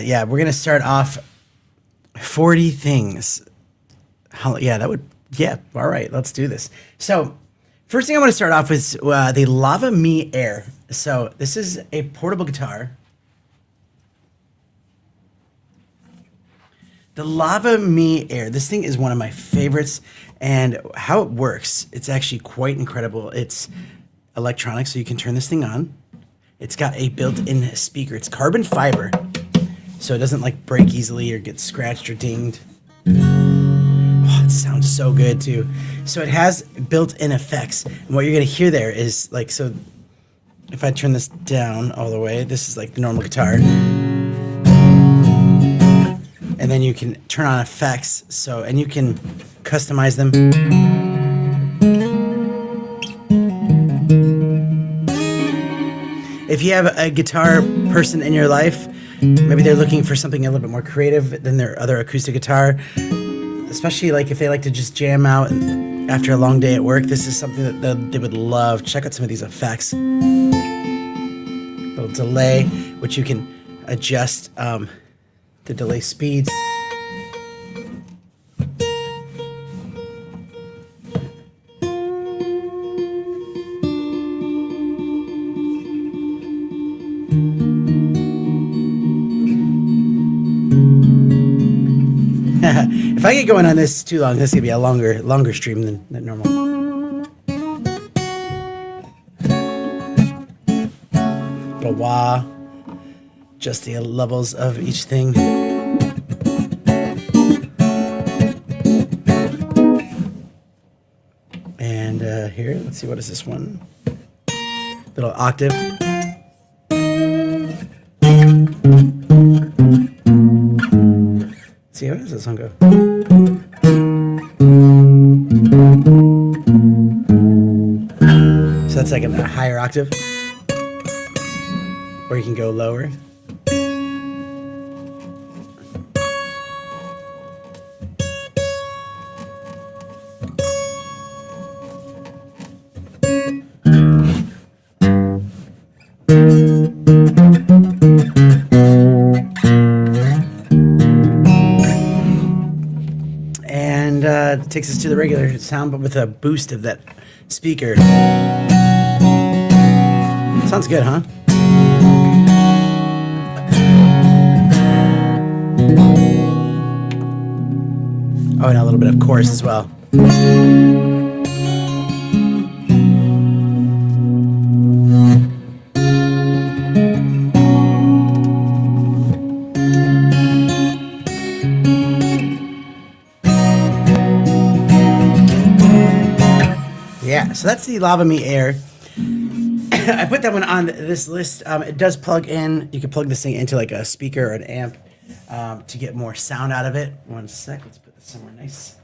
Yeah, we're gonna start off 40 things. Yeah, that would. Yeah, all right, let's do this. So, first thing I want to start off with the Lava Me Air. So this is a portable guitar. The Lava Me Air. This thing is one of my favorites, and how it works, it's actually quite incredible. It's electronic, so you can turn this thing on. It's got a built-in speaker. It's carbon fiber, so it doesn't like break easily or get scratched or dinged. Oh, it sounds so good too. So it has built-in effects, and what you're gonna hear there is like, so if I turn this down all the way, this is like the normal guitar. And then you can turn on effects, so, and you can customize them. If you have a guitar person in your life, maybe they're looking for something a little bit more creative than their other acoustic guitar, especially like if they like to just jam out after a long day at work, this is something that they would love. Check out some of these effects. Little delay, which you can adjust the delay speeds. If I get going on this too long, this is gonna be a longer stream than normal. But wah, just the levels of each thing. And here, let's see, what is this one? Little octave. Let's see, how does this song go? So that's like a higher octave, or you can go lower. And it takes us to the regular sound, but with a boost of that speaker. Sounds good, huh? Oh, and a little bit of chorus as well. Yeah, so that's the Lava Me Air. I put that one on this list. It does plug in. You can plug this thing into like a speaker or an amp to get more sound out of it. One sec. Let's put this somewhere nice.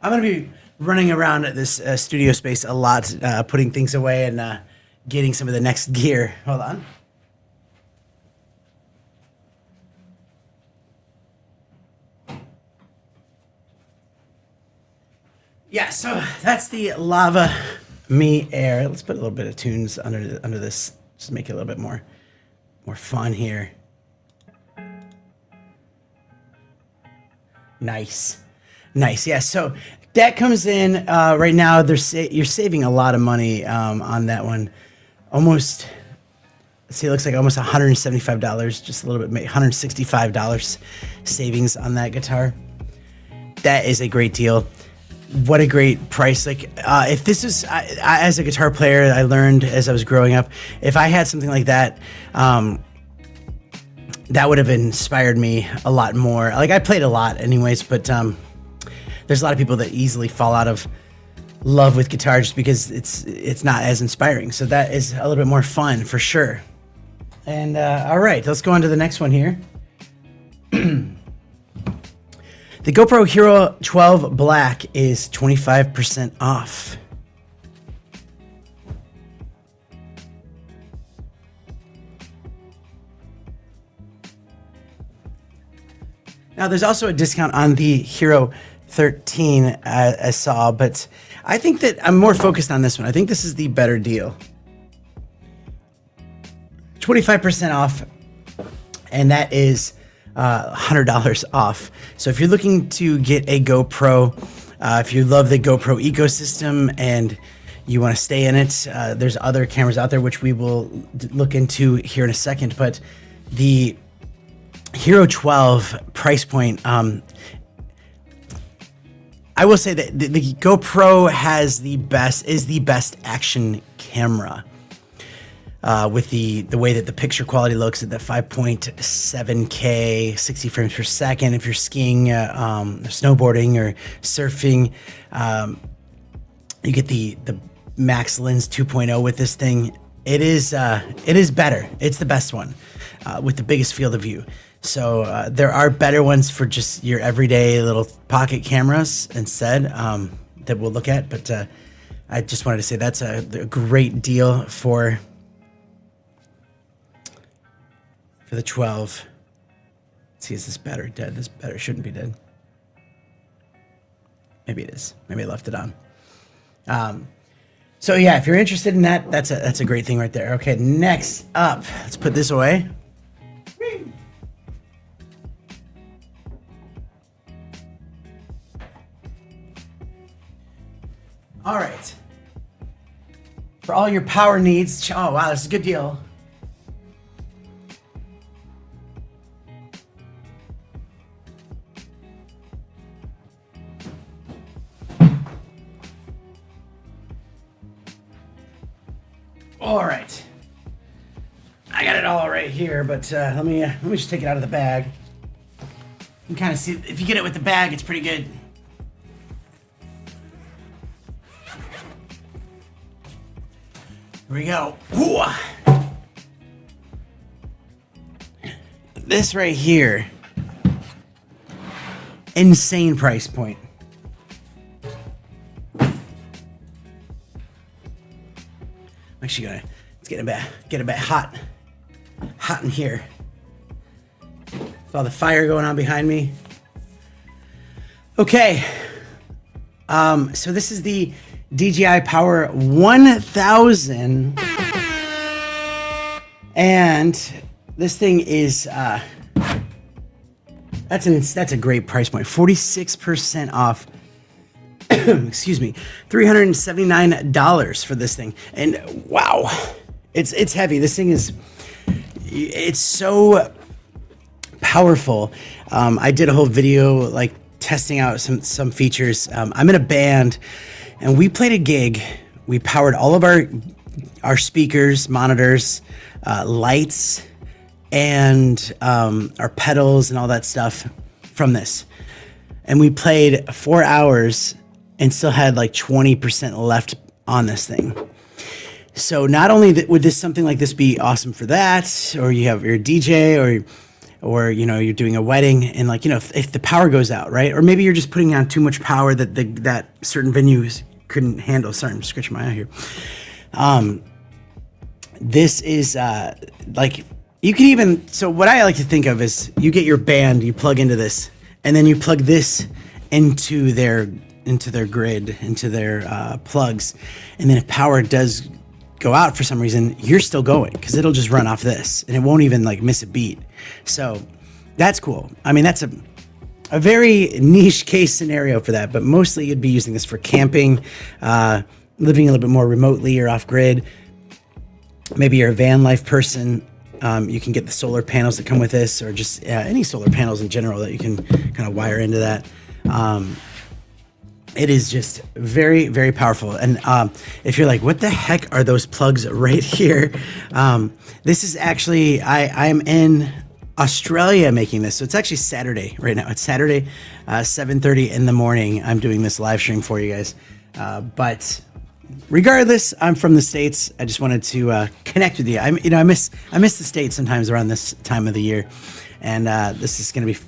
I'm going to be running around at this studio space a lot, putting things away and getting some of the next gear. Hold on. Yeah, so that's the Lava Me Air. Let's put a little bit of tunes under this, just to make it a little bit more fun here. Nice. Yeah, so that comes in right now. You're saving a lot of money on that one. Almost, let's see, it looks like almost $175, just a little bit, $165 savings on that guitar. That is a great deal. What a great price. Like if this is, as a guitar player, I learned as I was growing up, if I had something like that, that would have inspired me a lot more. Like I played a lot anyways, but there's a lot of people that easily fall out of love with guitar just because it's not as inspiring. So that is a little bit more fun for sure. And all right, let's go on to the next one here. The GoPro Hero 12 Black is 25% off. Now, there's also a discount on the Hero 13, I saw, but I think that I'm more focused on this one. I think this is the better deal. 25% off, and that is $100 off. So if you're looking to get a GoPro, if you love the GoPro ecosystem and you want to stay in it, there's other cameras out there which we will look into here in a second. But the Hero 12 price point, I will say that the GoPro is the best action camera. With the way that the picture quality looks at the 5.7K, 60 frames per second. If you're skiing, snowboarding, or surfing, you get the Max Lens 2.0 with this thing. It is better. It's the best one with the biggest field of view. So there are better ones for just your everyday little pocket cameras instead that we'll look at. But I just wanted to say that's a great deal for the 12. Let's see, is this battery dead? This battery shouldn't be dead. Maybe it is. Maybe I left it on. So yeah, if you're interested in that, that's a great thing right there. Okay, next up, let's put this away. All right. For all your power needs, oh wow, this is a good deal. All right, I got it all right here, but let me just take it out of the bag. You can kind of see, if you get it with the bag, it's pretty good. Here we go. Ooh. This right here, insane price point. I'm actually gonna, it's getting a bit hot in here. With all the fire going on behind me. Okay, so this is the DJI Power 1000, and this thing is that's a great price point. 46% off. Excuse me, $379 for this thing. And wow, it's heavy. This thing it's so powerful. I did a whole video like testing out some features. I'm in a band and we played a gig. We powered all of our speakers, monitors, lights, and our pedals and all that stuff from this. And we played 4 hours and still had like 20% left on this thing. So not only would something like this be awesome for that, or you have your DJ, or you know, you're doing a wedding, and like, you know, if the power goes out, right? Or maybe you're just putting on too much power that that certain venues couldn't handle. Sorry, I'm scratching my eye here. This is like, you can even, so what I like to think of is you get your band, you plug into this, and then you plug this into their grid, into their plugs, and then if power does go out for some reason, you're still going, because it'll just run off this and it won't even like miss a beat. So that's cool. I mean, that's a very niche case scenario for that, but mostly you'd be using this for camping, living a little bit more remotely or off grid. Maybe you're a van life person. You can get the solar panels that come with this, or just any solar panels in general that you can kind of wire into that. It is just very, very powerful. And if you're like, what the heck are those plugs right here? This is actually, I'm in Australia making this. So it's actually Saturday right now. It's Saturday, 7:30 in the morning. I'm doing this live stream for you guys. But regardless, I'm from the States. I just wanted to connect with you. I miss the States sometimes around this time of the year. And this is going to be,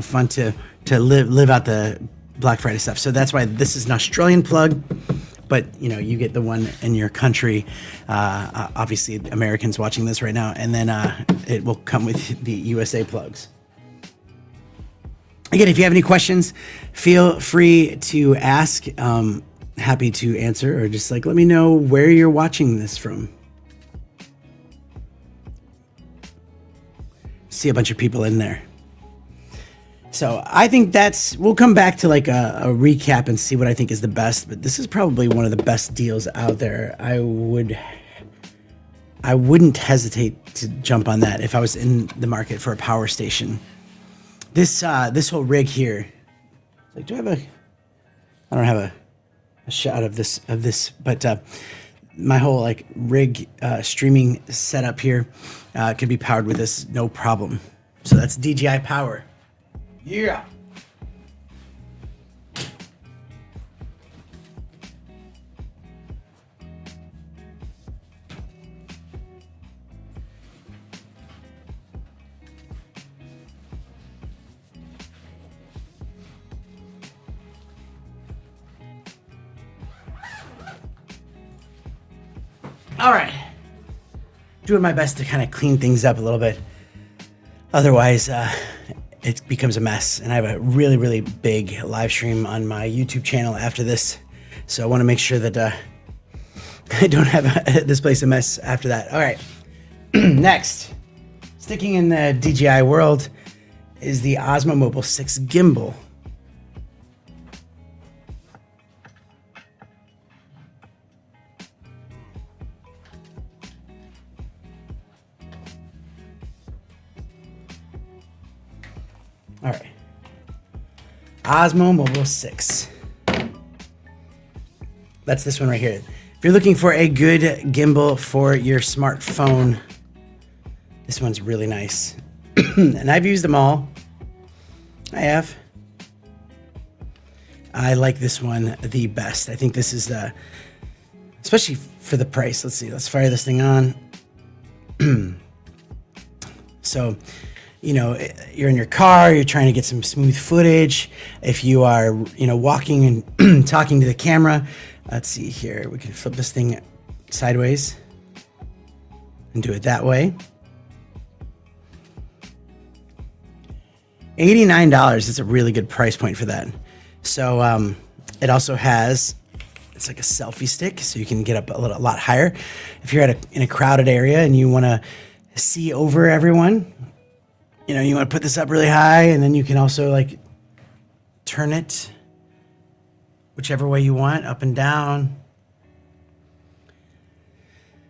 fun to live out the Black Friday stuff. So that's why this is an Australian plug, but you get the one in your country. Obviously Americans watching this right now, and then it will come with the USA plugs. Again, if you have any questions, feel free to ask. Happy to answer, or just like let me know where you're watching this from. see a bunch of people in there. So I think we'll come back to like a recap and see what I think is the best, but this is probably one of the best deals out there. I wouldn't hesitate to jump on that if I was in the market for a power station. This whole rig here, like, I don't have a shot of this, but my whole like rig streaming setup here could be powered with this, no problem. So that's DJI power. Yeah. All right. Doing my best to kind of clean things up a little bit. Otherwise, it becomes a mess. And I have a really, really big live stream on my YouTube channel after this. So I want to make sure that I don't have this place a mess after that. All right. Next, sticking in the DJI world is the Osmo Mobile 6 gimbal. All right. Osmo Mobile 6. That's this one right here. If you're looking for a good gimbal for your smartphone, this one's really nice. And I've used them all. I have. I like this one the best. I think this is especially for the price. Let's see. Let's fire this thing on. So, you know, you're in your car, you're trying to get some smooth footage. If you are, you know, walking and talking to the camera, let's see here. We can flip this thing sideways and do it that way. $89 is a really good price point for that. So it also has, it's like a selfie stick, so you can get up a lot higher. If you're in a crowded area and you want to see over everyone, you know, you want to put this up really high, and then you can also like turn it whichever way you want, up and down.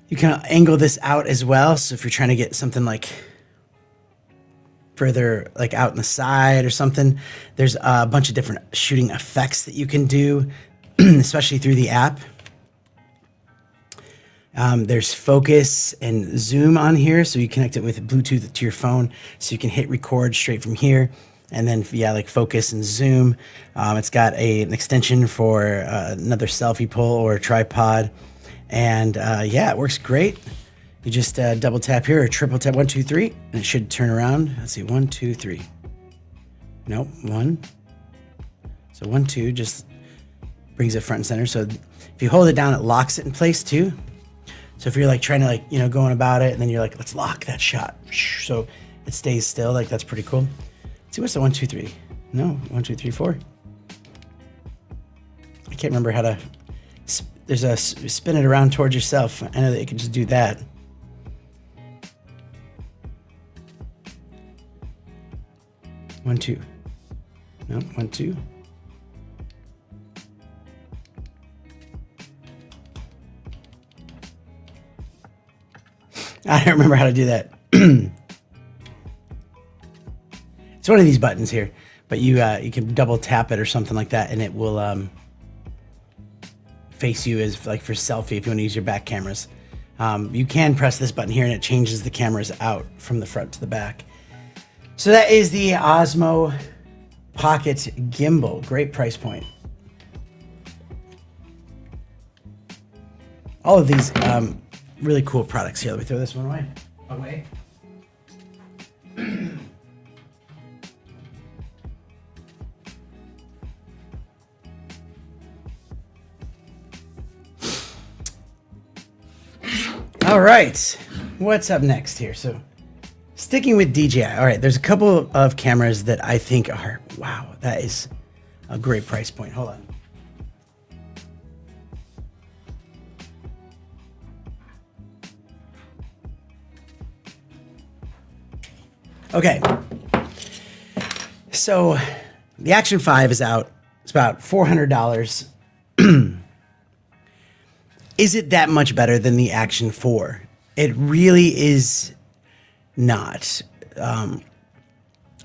You can angle this out as well. So if you're trying to get something like further like out in the side or something, there's a bunch of different shooting effects that you can do, especially through the app. There's focus and zoom on here, so you connect it with Bluetooth to your phone, so you can hit record straight from here, and then like focus and zoom. It's got an extension for another selfie pole or a tripod, and yeah, it works great. You just double tap here or triple tap 1, 2, 3, and it should turn around. Let's see, 1, 2, 3. Nope, 1. So 1, 2 just brings it front and center. So if you hold it down, it locks it in place too. So if you're like trying to like, you know, going about it, and then you're like, let's lock that shot. So it stays still. Like, that's pretty cool. Let's see, what's the 1, 2, 3? No, 1, 2, 3, 4. I can't remember how to, there's a spin it around towards yourself. I know that you can just do that. One, 2. No, 1, 2. I don't remember how to do that. It's one of these buttons here, but you can double tap it or something like that, and it will face you as like for selfie if you want to use your back cameras. You can press this button here, and it changes the cameras out from the front to the back. So that is the Osmo Pocket Gimbal. Great price point. All of these really cool products here. Let me throw this one away. All right, what's up next here? So sticking with DJI. All right, there's a couple of cameras that I think are, wow, that is a great price point. Hold on. Okay, so the Action 5 is out. It's about $400. Is it that much better than the Action 4? It really is not.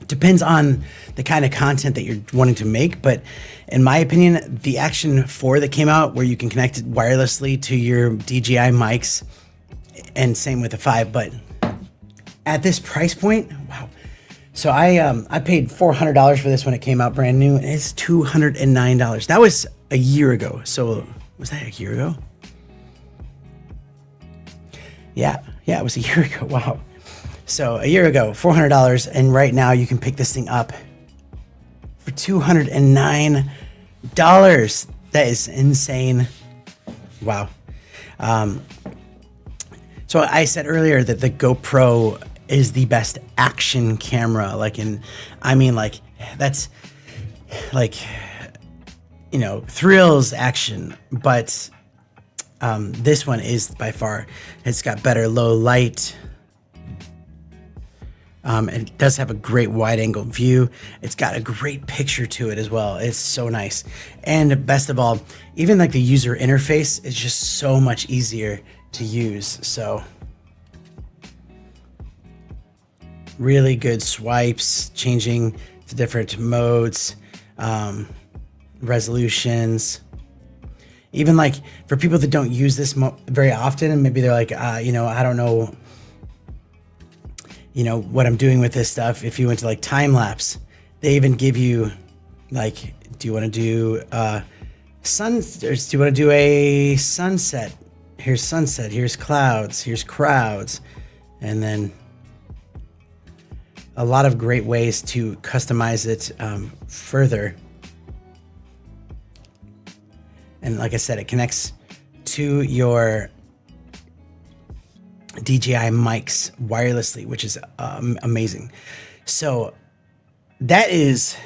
Depends on the kind of content that you're wanting to make, but in my opinion, the Action 4 that came out, where you can connect it wirelessly to your DJI mics, and same with the 5, but at this price point, wow. So I paid $400 for this when it came out brand new, and it's $209. That was a year ago. So was that a year ago? Yeah, it was a year ago. Wow. So a year ago, $400, and right now you can pick this thing up for $209. That is insane. Wow. So I said earlier that the GoPro is the best action camera. That's like, thrills action, but this one is by far, it's got better low light. It does have a great wide angle view. It's got a great picture to it as well. It's so nice. And best of all, even like the user interface is just so much easier to use. So really good swipes, changing to different modes, resolutions. Even like for people that don't use this very often, and maybe they're like, I don't know, what I'm doing with this stuff. If you went to like time lapse, they even give you like, do you want to do do you want to do a sunset? Here's sunset, here's clouds, here's crowds, and then a lot of great ways to customize it further. And like I said, it connects to your DJI mics wirelessly, which is amazing. So that is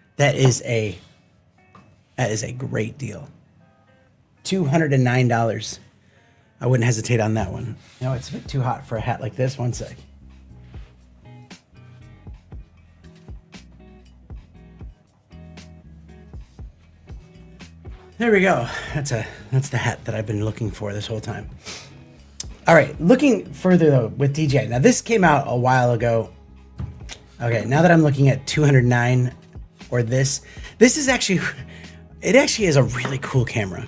a great deal. $209. I wouldn't hesitate on that one. It's a bit too hot for a hat like this. One sec. There we go. That's the hat that I've been looking for this whole time. All right, looking further though with DJI. Now this came out a while ago. Okay, now that I'm looking at 209 or this is actually, it actually is a really cool camera.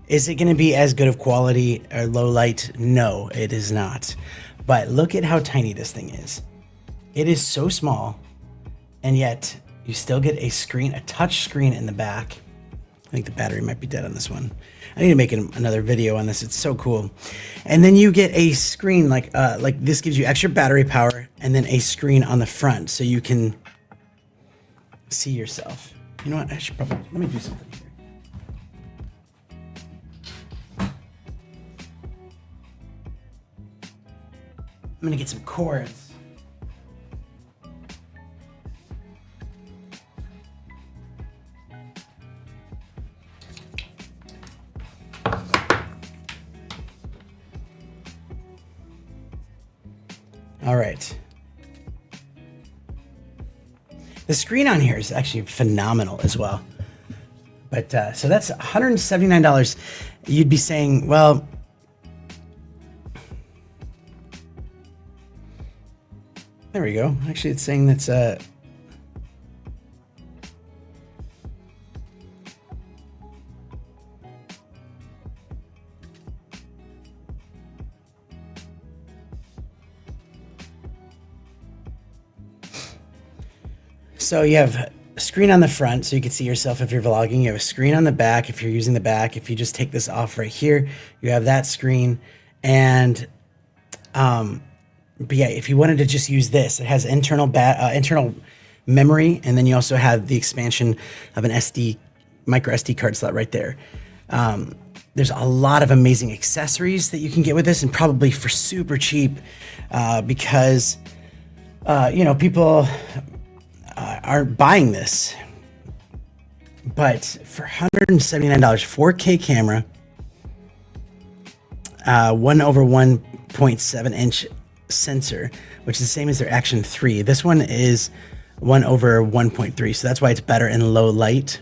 Is it going to be as good of quality or low light? No, it is not. But look at how tiny this thing is. It is so small, and yet you still get a screen, a touch screen in the back. I think the battery might be dead on this one. I need to make another video on this. It's so cool. And then you get a screen like this gives you extra battery power, and then a screen on the front so you can see yourself. You know what? I should probably, let me do something here. I'm gonna get some cords. All right. The screen on here is actually phenomenal as well. But so that's $179. You'd be saying, well, there we go. Actually, it's saying that's so you have a screen on the front so you can see yourself if you're vlogging. You have a screen on the back if you're using the back. If you just take this off right here, you have that screen. And but yeah, if you wanted to just use this, it has internal memory, and then you also have the expansion of an micro SD card slot right there. There's a lot of amazing accessories that you can get with this, and probably for super cheap, because people aren't buying this. But for $179, 4K camera, 1/1.7 inch sensor, which is the same as their Action 3. This one is 1/1.3, so that's why it's better in low light.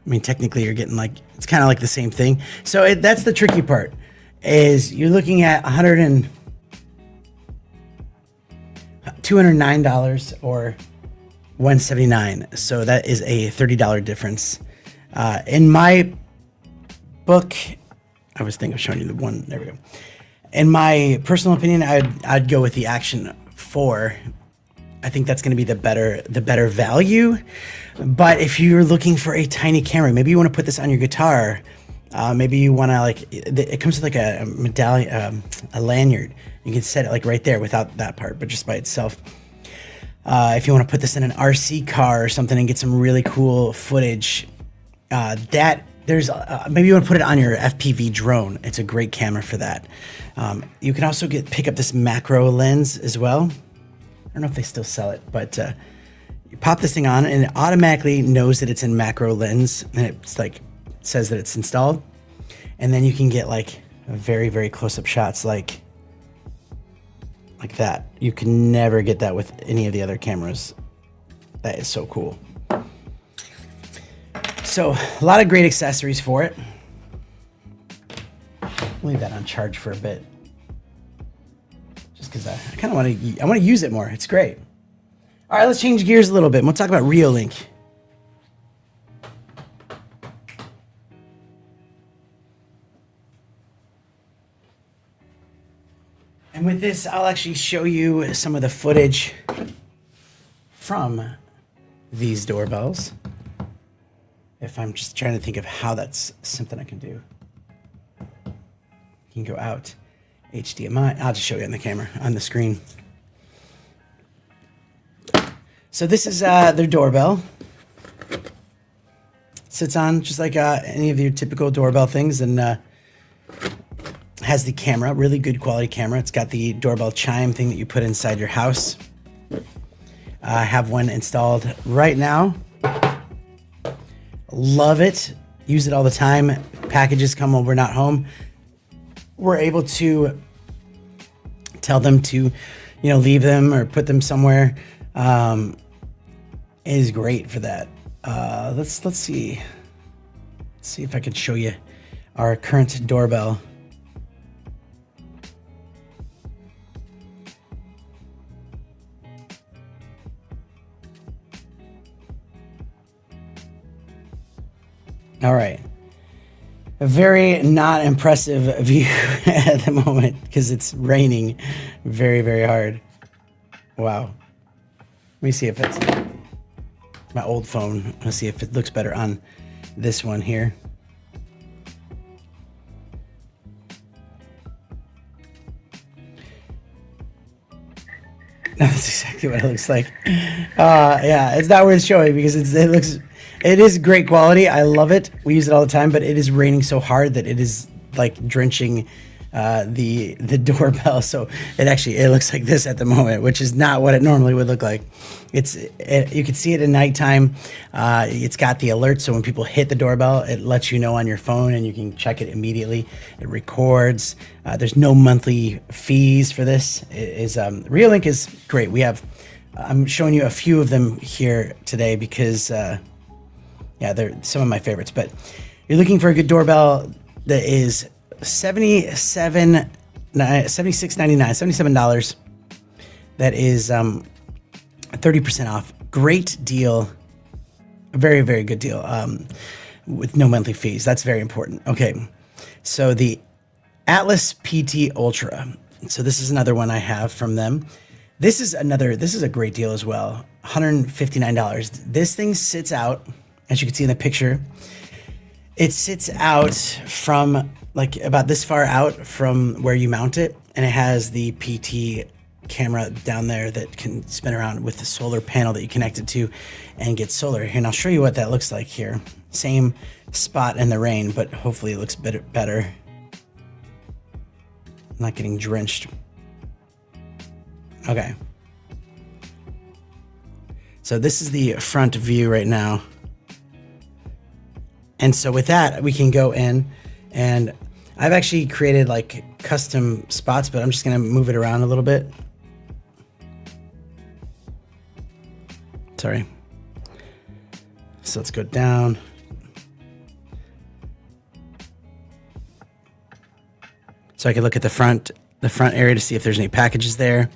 I mean, technically you're getting like, it's kind of like the same thing. So that's the tricky part, is you're looking at $209 or $179. So that is a $30 difference. In my book, I was thinking of showing you the one. There we go. In my personal opinion, I'd go with the Action 4. I think that's going to be the better value. But if you're looking for a tiny camera, maybe you want to put this on your guitar. Maybe you want to, like, it comes with like a medallion, a lanyard. You can set it like right there without that part, but just by itself. If you want to put this in an RC car or something and get some really cool footage, maybe you want to put it on your FPV drone. It's a great camera for that. You can also pick up this macro lens as well. I don't know if they still sell it, but you pop this thing on and it automatically knows that it's in macro lens, and it's like says that it's installed. And then you can get like very, very close-up shots like that. You can never get that with any of the other cameras. That is so cool. So a lot of great accessories for it. I'll leave that on charge for a bit, just because I kind of want to use it more. It's great. All right, let's change gears a little bit. We'll talk about Reolink. And with this, I'll actually show you some of the footage from these doorbells. If I'm just trying to think of how that's something I can do. You can go out, HDMI. I'll just show you on the camera, on the screen. So this is their doorbell. Sits on just like any of your typical doorbell things, and has the camera, really good quality camera. It's got the doorbell chime thing that you put inside your house. I have one installed right now. Love it. Use it all the time. Packages come when we're not home. We're able to tell them to, leave them or put them somewhere. It is great for that. Let's see. Let's see if I can show you our current doorbell. All right. A very not impressive view at the moment because it's raining very, very hard. Wow. Let me see if it's my old phone. Let's see if it looks better on this one here. That's exactly what it looks like. Yeah, it's not worth showing because it is great quality. I love it. We use it all the time, but it is raining so hard that it is like drenching the doorbell. So it looks like this at the moment, which is not what it normally would look like. You can see it at nighttime. It's got the alert, so when people hit the doorbell, it lets you know on your phone, and you can check it immediately. It records. There's no monthly fees for this. Reolink is great. I'm showing you a few of them here today because they're some of my favorites. But you're looking for a good doorbell that is $76.99, $77. That is 30% off. Great deal. A very, very good deal. With no monthly fees. That's very important. Okay. So the Atlas PT Ultra. So this is another one I have from them. This is a great deal as well. $159. This thing sits out, as you can see in the picture. It sits out from like about this far out from where you mount it, and it has the PT camera down there that can spin around with the solar panel that you connect it to and get solar. Here, and I'll show you what that looks like here. Same spot in the rain, but hopefully it looks better. Not getting drenched. Okay. So this is the front view right now. And so with that, we can go in, and I've actually created like custom spots, but I'm just gonna move it around a little bit. Sorry. So let's go down. So I can look at the front area to see if there's any packages there.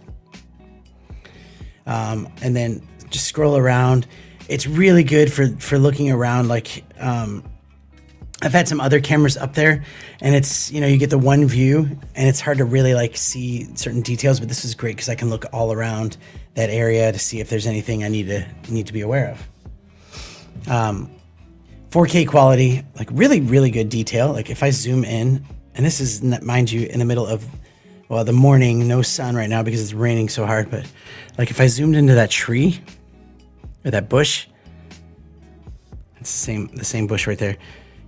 And then just scroll around. It's really good for looking around. Like, I've had some other cameras up there, and it's, you know, you get the one view and it's hard to really like see certain details, but this is great because I can look all around that area to see if there's anything I need to be aware of. 4K quality, like really good detail. Like if I zoom in, and this is, mind you, in the middle of, well, the morning, no sun right now because it's raining so hard, but like if I zoomed into that tree or that bush, it's the same bush right there.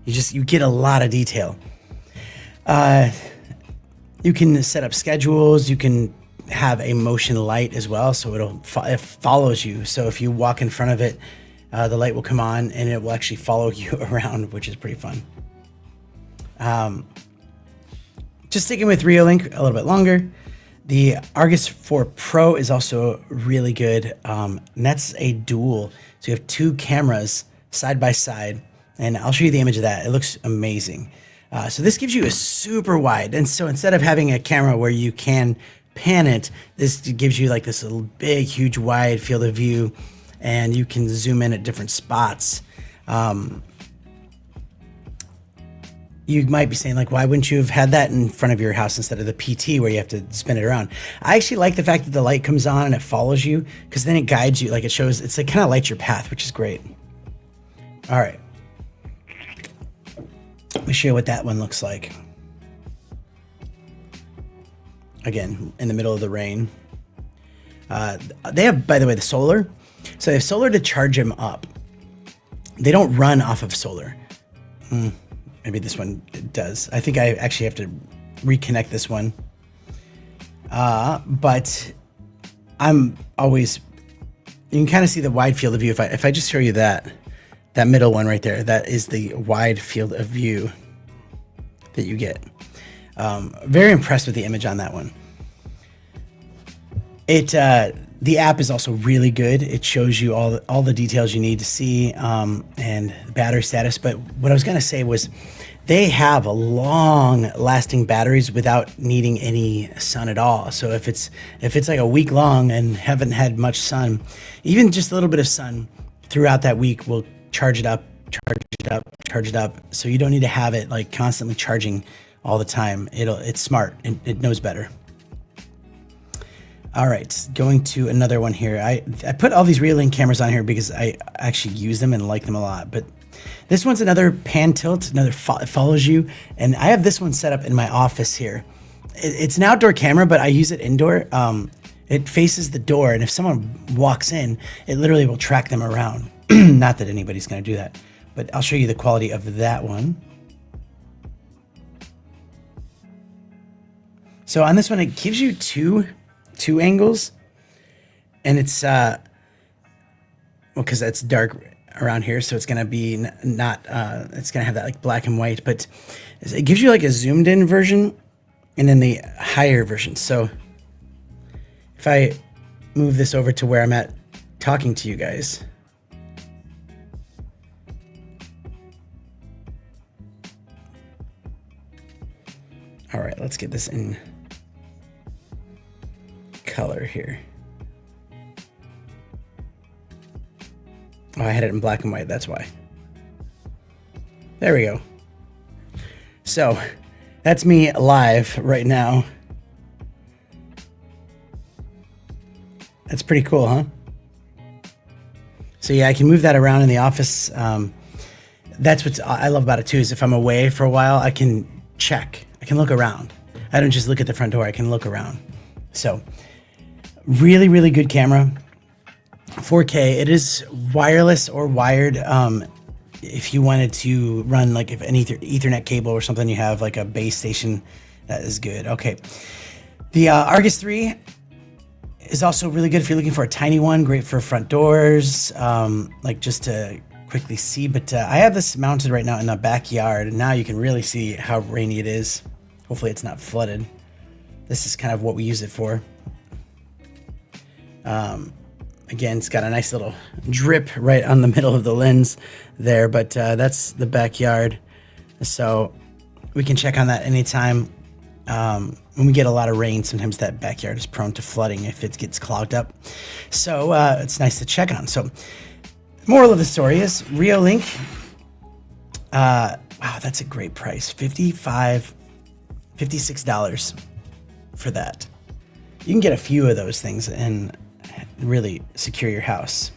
You get a lot of detail. You can set up schedules. You can have a motion light as well, so it follows you. So if you walk in front of it, the light will come on and it will actually follow you around, which is pretty fun. Just sticking with Reolink a little bit longer. The Argus 4 Pro is also really good. And that's a dual. So you have two cameras side by side, and I'll show you the image of that. It looks amazing. So this gives you a super wide. And so instead of having a camera where you can pan it, this gives you like this little big, huge, wide field of view, and you can zoom in at different spots. You might be saying, like, why wouldn't you have had that in front of your house instead of the PT where you have to spin it around? I actually like the fact that the light comes on and it follows you, because then it guides you. Like, it shows, it's like kind of lights your path, which is great. All right. Let me show you what that one looks like. Again, in the middle of the rain. They have, by the way, the solar. So they have solar to charge them up. They don't run off of solar. Maybe this one does. I think I actually have to reconnect this one. But I'm always, you can kind of see the wide field of view. If I just show you that middle one right there, that is the wide field of view that you get. Very impressed with the image on that one. The app is also really good. It shows you all the details you need to see, and battery status. But what I was gonna say was, they have a long-lasting batteries without needing any sun at all. So if it's like a week long and haven't had much sun, even just a little bit of sun throughout that week will charge it up. So you don't need to have it like constantly charging all the time. It's smart and it knows better. All right, going to another one here. I put all these Reolink cameras on here because I actually use them and like them a lot. But this one's another pan tilt, another follows you. And I have this one set up in my office here. It's an outdoor camera, but I use it indoor. It faces the door, and if someone walks in, it literally will track them around. Not that anybody's gonna do that, but I'll show you the quality of that one. So on this one, it gives you two angles, and it's well, because it's dark around here, so it's gonna be not it's gonna have that like black and white, but it gives you like a zoomed in version and then the higher version. So if I move this over to where I'm at talking to you guys, all right, let's get this in color here. Oh, I had it in black and white, that's why. There we go. So that's me live right now. That's pretty cool, huh? So yeah, I can move that around in the office. That's what I love about it too, is if I'm away for a while, I can check. I can look around. I don't just look at the front door, I can look around. So really good camera. 4K. It is wireless or wired. If you wanted to run like if an Ethernet cable or something, you have like a base station, that is good. Okay. The Argus 3 is also really good if you're looking for a tiny one. Great for front doors, like just to quickly see. But I have this mounted right now in the backyard, and now you can really see how rainy it is. Hopefully it's not flooded. This is kind of what we use it for. Again, it's got a nice little drip right on the middle of the lens there, but that's the backyard. So we can check on that anytime. When we get a lot of rain, sometimes that backyard is prone to flooding if it gets clogged up. So it's nice to check on. So moral of the story is Reolink. Wow, that's a great price. $56 for that. You can get a few of those things and really secure your house.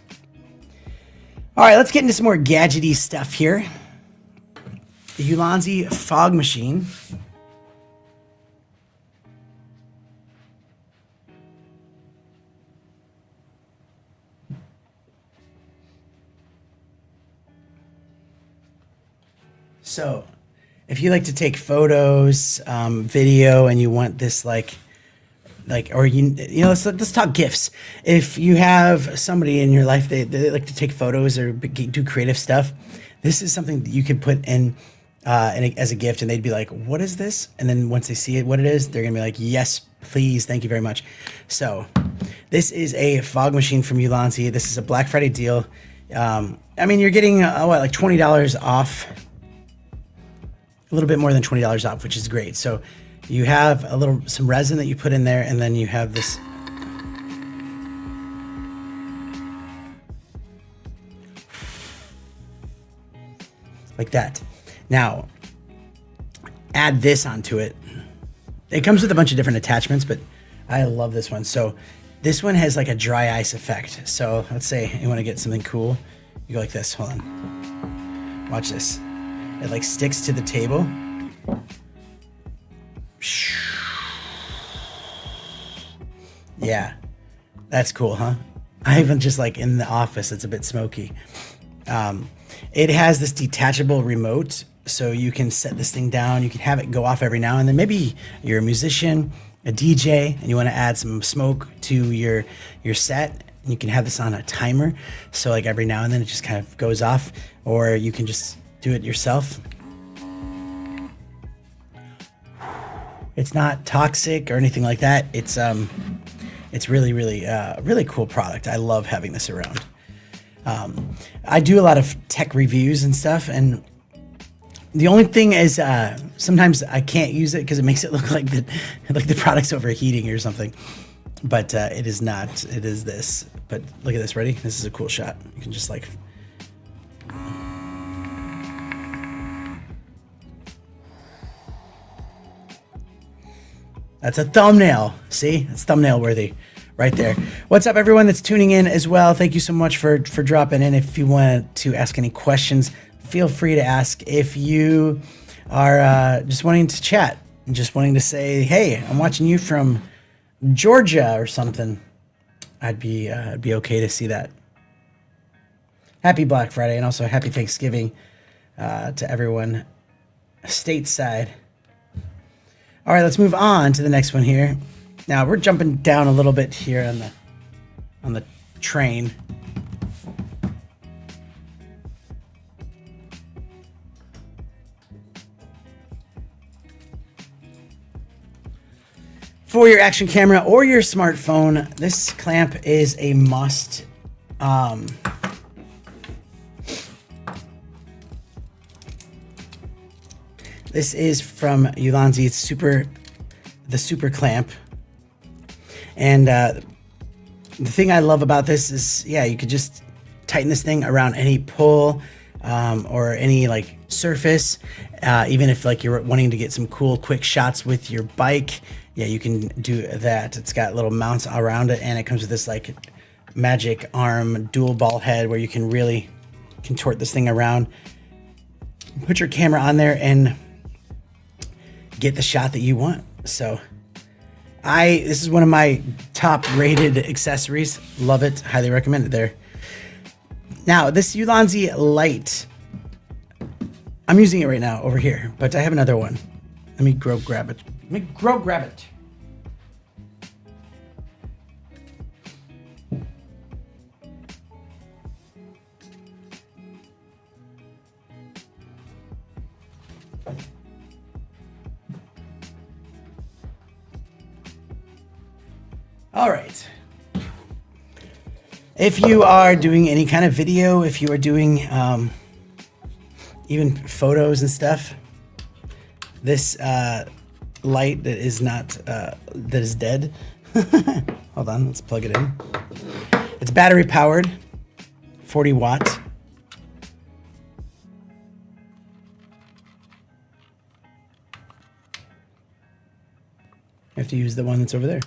All right, let's get into some more gadgety stuff here. The Ulanzi fog machine. So, if you like to take photos, video, and you want this or let's talk gifts. If you have somebody in your life they like to take photos or do creative stuff, this is something that you can put in as a gift, and they'd be like, "What is this?" And then once they see what it is, they're gonna be like, "Yes, please, thank you very much." So, this is a fog machine from Ulanzi. This is a Black Friday deal. I mean, you're getting like $20 off. A little bit more than $20 off, which is great. So you have some resin that you put in there, and then you have this. Like that. Now, add this onto it. It comes with a bunch of different attachments, but I love this one. So this one has like a dry ice effect. So let's say you want to get something cool. You go like this. Hold on. Watch this. It like sticks to the table. Yeah, that's cool, huh? I even just like in the office, it's a bit smoky. It has this detachable remote, so you can set this thing down. You can have it go off every now and then. Maybe you're a musician, a DJ, and you want to add some smoke to your set. And you can have this on a timer, so like every now and then it just kind of goes off, or you can just do it yourself. It's not toxic or anything like that. It's really, really, really cool product. I love having this around. I do a lot of tech reviews and stuff, and the only thing is sometimes I can't use it because it makes it look like the product's overheating or something. But it is not. It is this. But look at this. Ready? This is a cool shot. You can just like. That's a thumbnail. See? It's thumbnail worthy right there. What's up, everyone that's tuning in as well? Thank you so much for dropping in. If you want to ask any questions, feel free to ask. If you are just wanting to chat and just wanting to say, hey, I'm watching you from Georgia or something, I'd be okay to see that. Happy Black Friday, and also happy Thanksgiving to everyone stateside. All right, let's move on to the next one here. Now we're jumping down a little bit here on the train. For your action camera or your smartphone, this clamp is a must. This is from Ulanzi. It's the super clamp. And the thing I love about this is, yeah, you could just tighten this thing around any pull or any like surface. Even if like you're wanting to get some cool quick shots with your bike, yeah, you can do that. It's got little mounts around it, and it comes with this like magic arm dual ball head where you can really contort this thing around. Put your camera on there and get the shot that you want. So this is one of my top rated accessories. Love it. Highly recommend it there. Now, this Ulanzi light, I'm using it right now over here, but I have another one. Let me grab it. All right. If you are doing any kind of video, if you are doing even photos and stuff, this light that is not that is dead. Hold on, let's plug it in. It's battery powered, 40 watts. I have to use the one that's over there.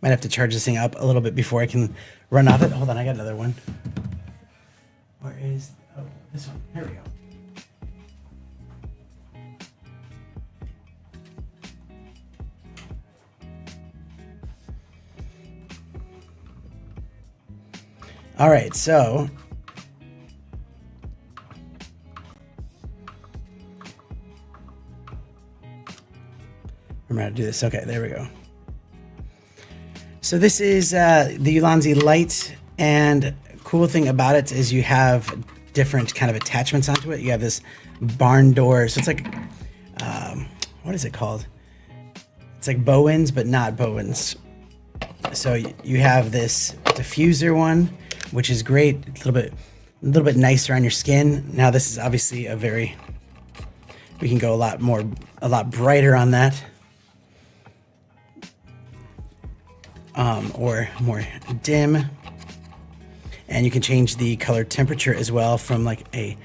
Might have to charge this thing up a little bit before I can run off it. Hold on, I got another one. Where is, oh, this one, here we go. All right, so remember how to do this. Okay, there we go. So this is the Ulanzi light, and cool thing about it is you have different kind of attachments onto it. You have this barn door, so it's like, what is it called? It's like Bowens, but not Bowens. So you have this diffuser one, which is great. A little bit nicer on your skin. Now this is obviously we can go a lot brighter on that. Or more dim, and you can change the color temperature as well from like a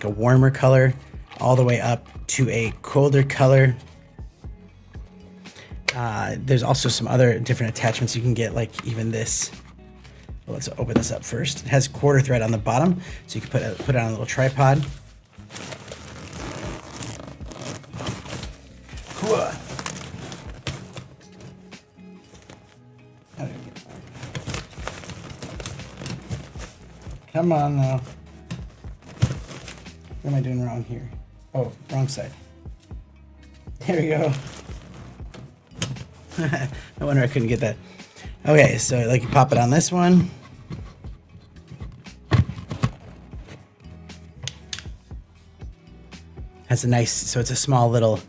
warmer color all the way up to a colder color. There's also some other different attachments you can get, like even this. Well, let's open this up first. It has quarter thread on the bottom, so you can put it on a little tripod. Cool. Come on now. What am I doing wrong here? Oh, wrong side. There we go. No wonder I couldn't get that. Okay, so like you pop it on this one. Has a nice, so it's a small little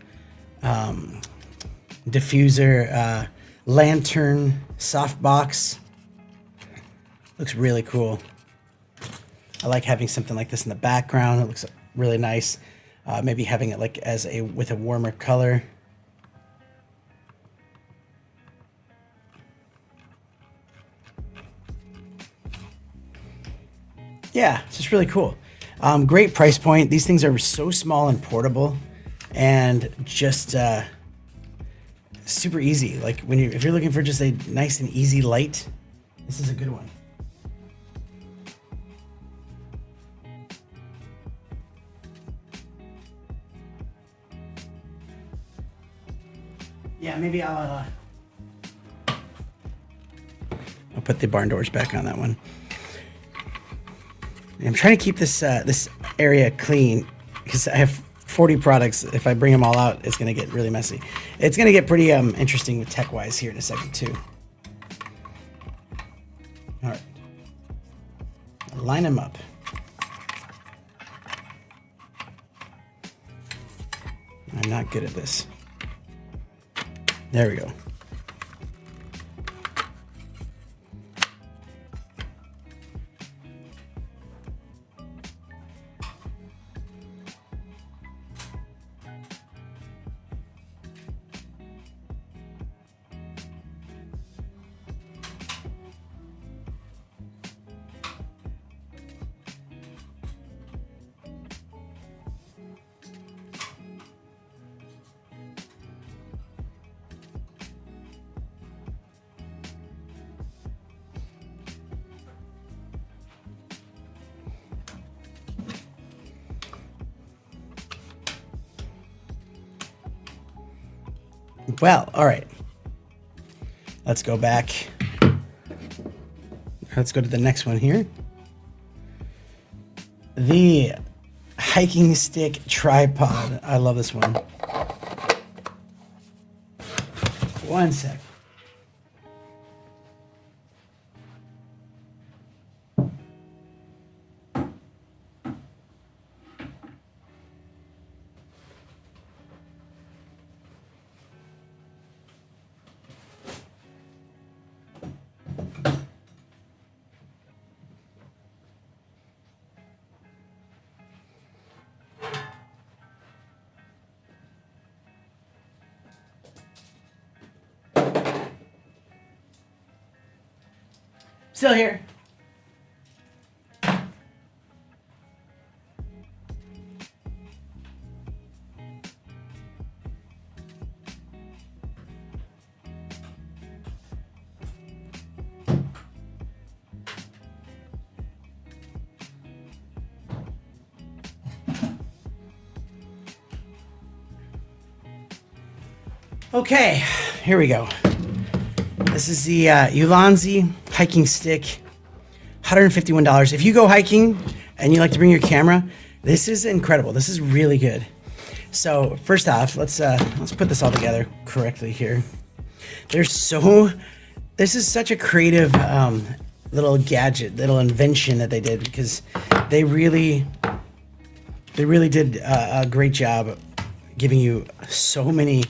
diffuser, lantern, softbox. Looks really cool. I like having something like this in the background. It looks really nice. Maybe having it like with a warmer color. Yeah, it's just really cool. Great price point. These things are so small and portable, and just super easy. Like if you're looking for just a nice and easy light, this is a good one. Yeah, maybe I'll put the barn doors back on that one. I'm trying to keep this area clean because I have 40 products. If I bring them all out, it's going to get really messy. It's going to get pretty interesting with tech-wise here in a second, too. All right. Line them up. I'm not good at this. There we go. Well, all right. Let's go back. Let's go to the next one here. The hiking stick tripod. I love this one. One sec. Still here. Okay, here we go. This is the Ulanzi hiking stick, $151. If you go hiking and you like to bring your camera, this is incredible. This is really good. So first off, let's put this all together correctly here. This is such a creative little gadget, little invention that they did, because they really did a great job giving you so many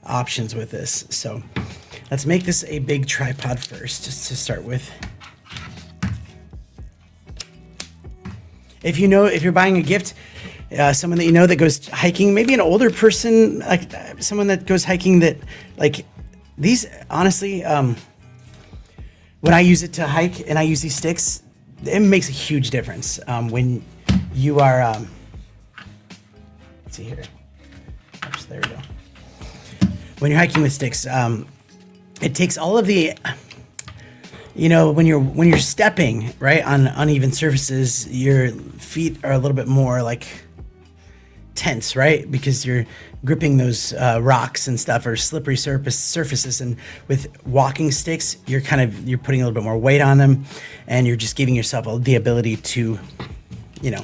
options with this. So let's make this a big tripod first, just to start with. If you're buying a gift, someone that you know that goes hiking, maybe an older person, like someone that goes hiking, that like these, honestly, when I use it to hike and I use these sticks, it makes a huge difference. When you are, let's see here. Oops, there we go. When you're hiking with sticks, it takes all of the, when you're stepping, right, on uneven surfaces, your feet are a little bit more like tense, right? Because you're gripping those rocks and stuff, or slippery surfaces. And with walking sticks, you're putting a little bit more weight on them, and you're just giving yourself the ability to, you're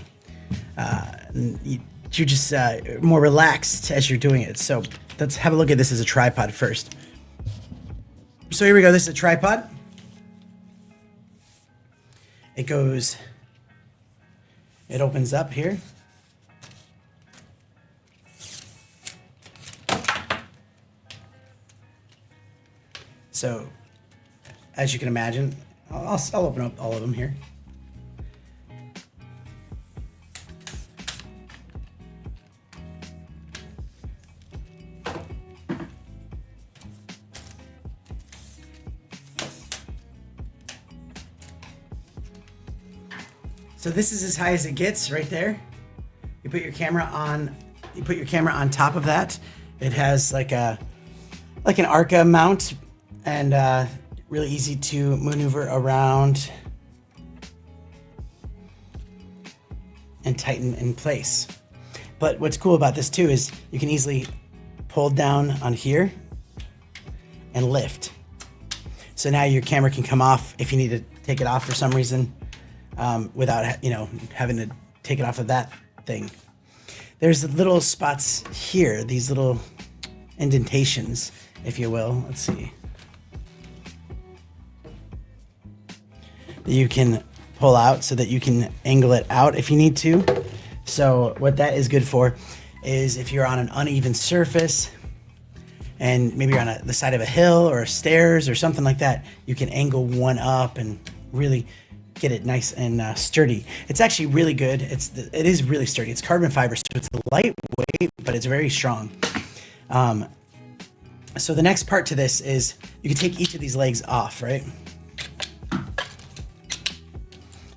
just more relaxed as you're doing it. So let's have a look at this as a tripod first. So here we go. This is a tripod. It opens up here. So, as you can imagine, I'll open up all of them here. So this is as high as it gets right there. You put your camera on top of that. It has like an Arca mount, and really easy to maneuver around and tighten in place. But what's cool about this too is you can easily pull down on here and lift. So now your camera can come off if you need to take it off for some reason, without having to take it off of that thing. There's little spots here, these little indentations, if you will. Let's see. That you can pull out so that you can angle it out if you need to. So what that is good for is if you're on an uneven surface and maybe you're on the side of a hill or stairs or something like that, you can angle one up and really get it nice and sturdy. It's actually really good. It is really sturdy. It's carbon fiber, so it's lightweight, but it's very strong. So the next part to this is you can take each of these legs off, right?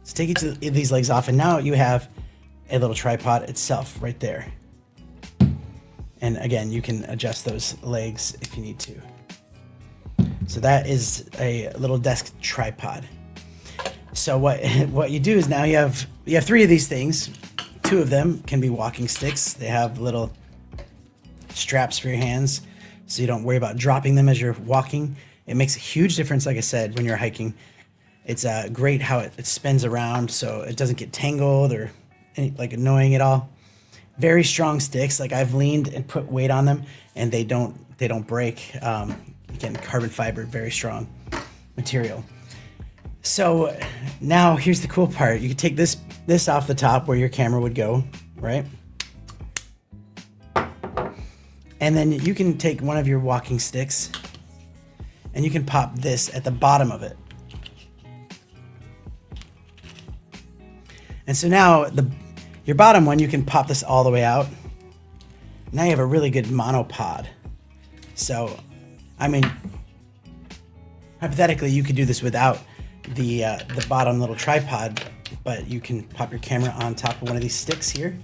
So take each of these legs off, and now you have a little tripod itself right there. And again, you can adjust those legs if you need to. So that is a little desk tripod. So what you do is now you have 3 of these things. 2 of them can be walking sticks. They have little straps for your hands, so you don't worry about dropping them as you're walking. It makes a huge difference, like I said, when you're hiking. It's great how it spins around, so it doesn't get tangled or annoying at all. Very strong sticks. Like, I've leaned and put weight on them, and they don't break. Again, carbon fiber, very strong material. So now here's the cool part. You can take this off the top where your camera would go, right? And then you can take one of your walking sticks and you can pop this at the bottom of it. And so now your bottom one, you can pop this all the way out. Now you have a really good monopod. So, I mean, hypothetically, you could do this without the bottom little tripod, but you can pop your camera on top of one of these sticks here.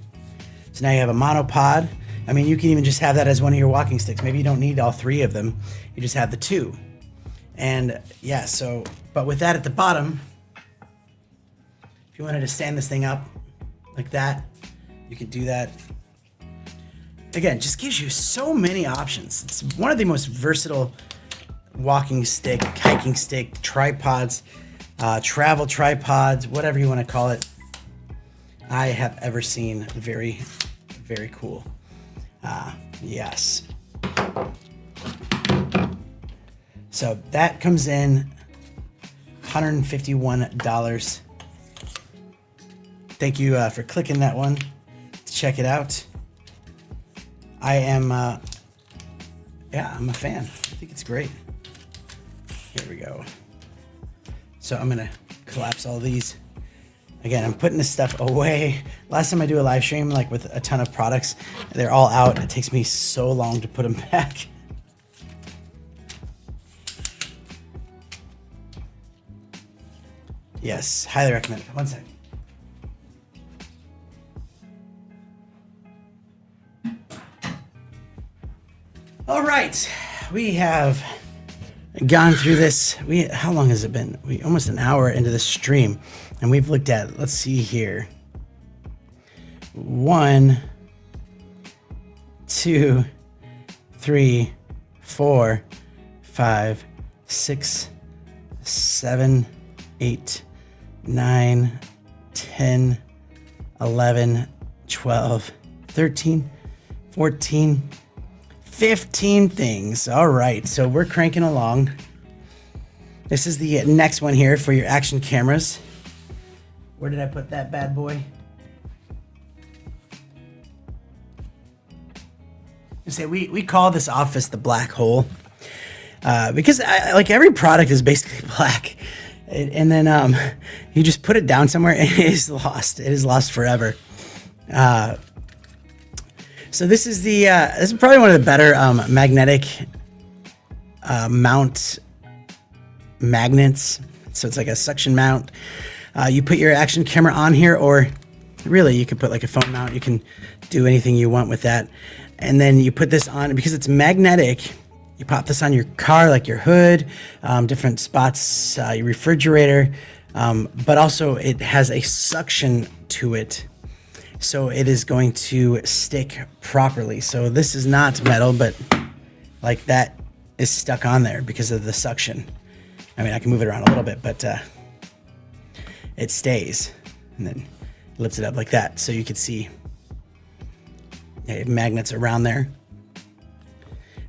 So now you have a monopod. I mean, you can even just have that as one of your walking sticks. Maybe you don't need all three of them. You just have the two. And yeah, so, but with that at the bottom, if you wanted to stand this thing up like that, you could do that. Again, just gives you so many options. It's one of the most versatile walking stick, hiking stick, tripods, travel tripods, whatever you want to call it, I have ever seen. Very, very cool. Yes. So that comes in $151. Thank you for clicking that one to check it out. I am, yeah, I'm a fan. I think it's great. Here we go. So I'm gonna collapse all these. Again, I'm putting this stuff away. Last time I do a live stream, like with a ton of products, they're all out. It takes me so long to put them back. Yes, highly recommend it. One second. All right, we have gone through this. How long has it been? We almost an hour into the stream, and we've looked at, let's see here. 1, 2, 3, 4, 5, 6, 7, 8, 9, 10, 11, 12, 13, 14, 15 things. All right, so we're cranking along. This is the next one here for your action cameras. Where did I put that bad boy? You say we call this office the black hole because like every product is basically black, and then you just put it down somewhere and it is lost. It is lost forever. So this is this is probably one of the better magnetic mount magnets. So it's like a suction mount. You put your action camera on here, or really you could put like a phone mount. You can do anything you want with that. And then you put this on, because it's magnetic, you pop this on your car, like your hood, different spots, your refrigerator, but also it has a suction to it. So it is going to stick properly. So this is not metal, but like that is stuck on there because of the suction. I mean, I can move it around a little bit, but it stays, and then lifts it up like that. So you can see magnets around there.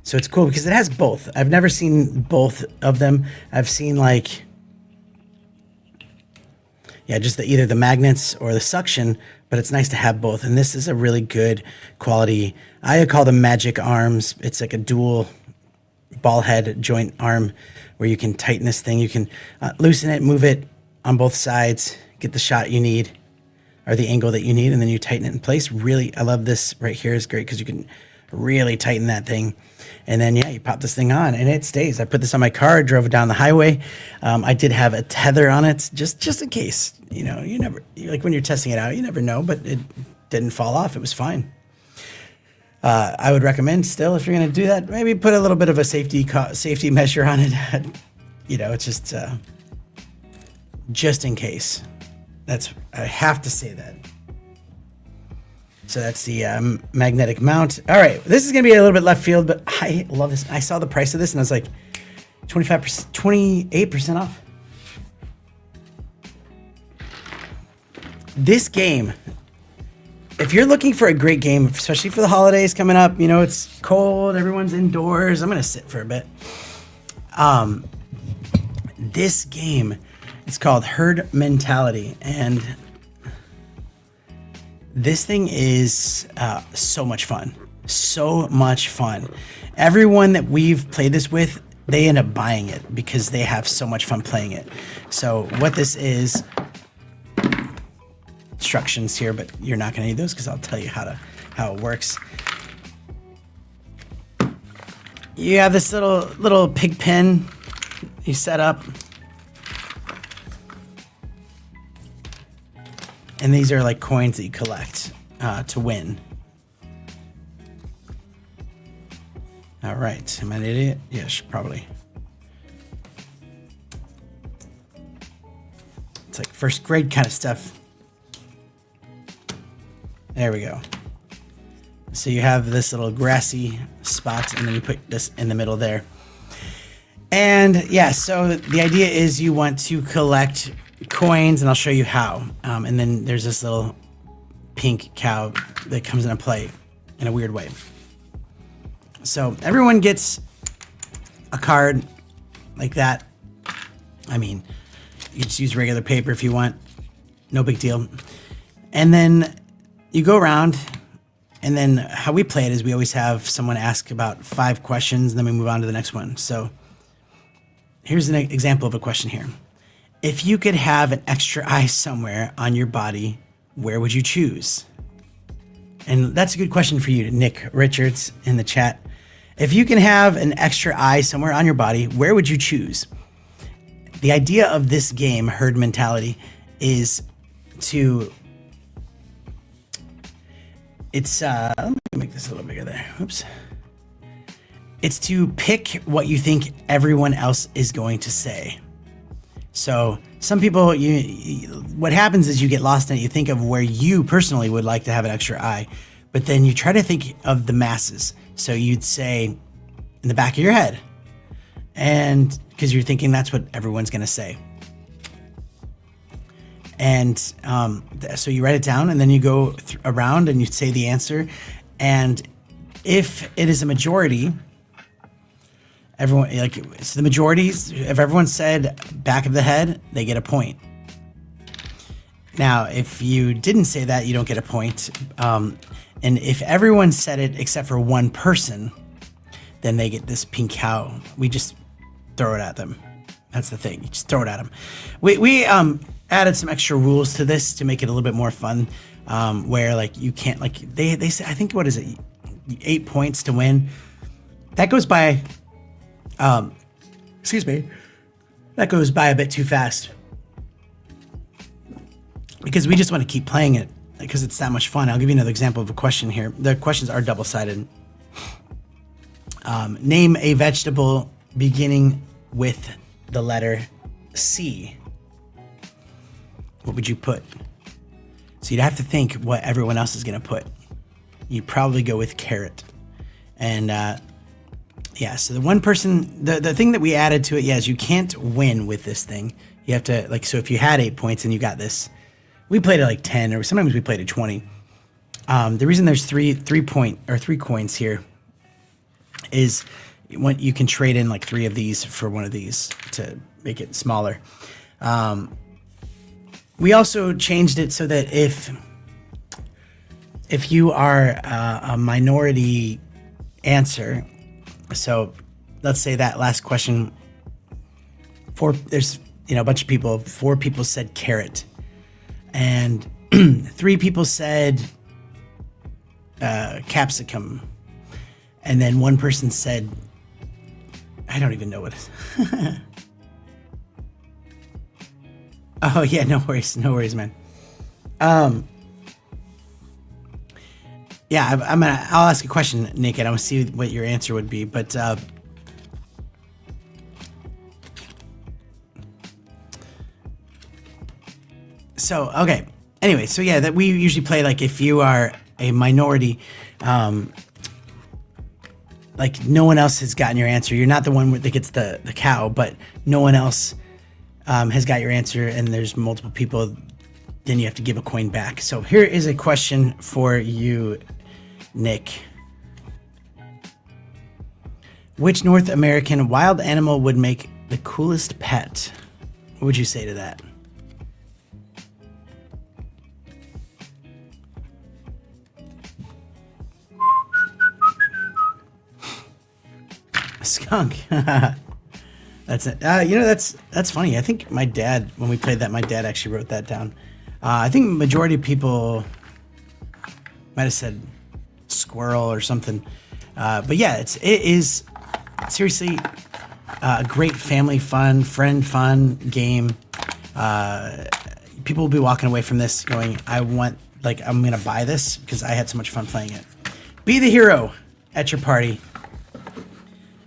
So it's cool because it has both. I've never seen both of them. I've seen like, yeah, just either the magnets or the suction, but it's nice to have both. And this is a really good quality. I call them magic arms. It's like a dual ball head joint arm where you can tighten this thing. You can loosen it, move it on both sides, get the shot you need or the angle that you need, and then you tighten it in place. Really, I love this right here. It's great because you can really tighten that thing. And then, yeah, you pop this thing on and it stays. I put this on my car, drove it down the highway. I did have a tether on it just in case. You know, you never, like when you're testing it out, you never know, but it didn't fall off. It was fine. I would recommend still, if you're going to do that, maybe put a little bit of a safety measure on it. You know, it's just in case. I have to say that. So that's the magnetic mount. All right, this is gonna be a little bit left field, but I love this. I saw the price of this and I was like, 25%, 28% off. This game, if you're looking for a great game, especially for the holidays coming up, you know, it's cold, everyone's indoors. I'm gonna sit for a bit. This game, it's called Herd Mentality, and this thing is so much fun. So much fun. Everyone that we've played this with, they end up buying it because they have so much fun playing it. So what this is, instructions here, but you're not gonna need those because I'll tell you how it works. You have this little pig pen you set up. And these are like coins that you collect to win. All right, am I an idiot? Yes, probably. It's like first grade kind of stuff. There we go. So you have this little grassy spot, and then you put this in the middle there. And yeah, so the idea is you want to collect coins, and I'll show you how. And then there's this little pink cow that comes into play in a weird way. So everyone gets a card like that. I mean, you just use regular paper if you want. No big deal. And then you go around, and then how we play it is we always have someone ask about 5 questions, and then we move on to the next one. So here's an example of a question here. If you could have an extra eye somewhere on your body, where would you choose? And that's a good question for you, Nick Richards, in the chat. If you can have an extra eye somewhere on your body, where would you choose? The idea of this game, herd mentality, is to... let me make this a little bigger there. Oops. It's to pick what you think everyone else is going to say. So some people, what happens is you get lost in it. You think of where you personally would like to have an extra eye, but then you try to think of the masses. So you'd say in the back of your head, and because you're thinking that's what everyone's going to say. And so you write it down, and then you go around and you say the answer. And if it is a majority, everyone, like, it's the majorities, if everyone said back of the head, they get a point. Now, if you didn't say that, you don't get a point. And if everyone said it except for one person, then they get this pink cow. We just throw it at them. That's the thing. You just throw it at them. We added some extra rules to this to make it a little bit more fun, where like you can't, like they say, I think, what is it, 8 points to win. That goes by, excuse me, that goes by a bit too fast, because we just want to keep playing it because it's that much fun. I'll give you another example of a question here. The questions are double-sided. Name a vegetable beginning with the letter C. What would you put? So you'd have to think what everyone else is going to put. You'd probably go with carrot. And yeah, so the one person, the thing that we added to it, yeah, is you can't win with this thing. You have to, like, so if you had 8 points and you got this, we played it like 10, or sometimes we played it 20. The reason there's three coins here is when you can trade in like 3 of these for one of these to make it smaller. We also changed it so that if you are a minority answer, so let's say that last question, there's a bunch of people, 4 people said carrot, and 3 people said capsicum, and then 1 person said, I don't even know what it is. Oh yeah, no worries, man. Yeah, I'll ask a question, Nick, and I'll see what your answer would be. But so okay. Anyway, so yeah, that we usually play like if you are a minority, like no one else has gotten your answer. You're not the one that gets the cow, but no one else has got your answer, and there's multiple people. Then you have to give a coin back. So here is a question for you, Nick. Which North American wild animal would make the coolest pet? What would you say to that? A skunk. That's it. That's funny. I think my dad, when we played that, my dad actually wrote that down. I think majority of people might have said squirrel or something. But yeah, it is seriously a great family fun, friend fun game. people will be walking away from this going, I'm going to buy this because I had so much fun playing it. Be the hero at your party.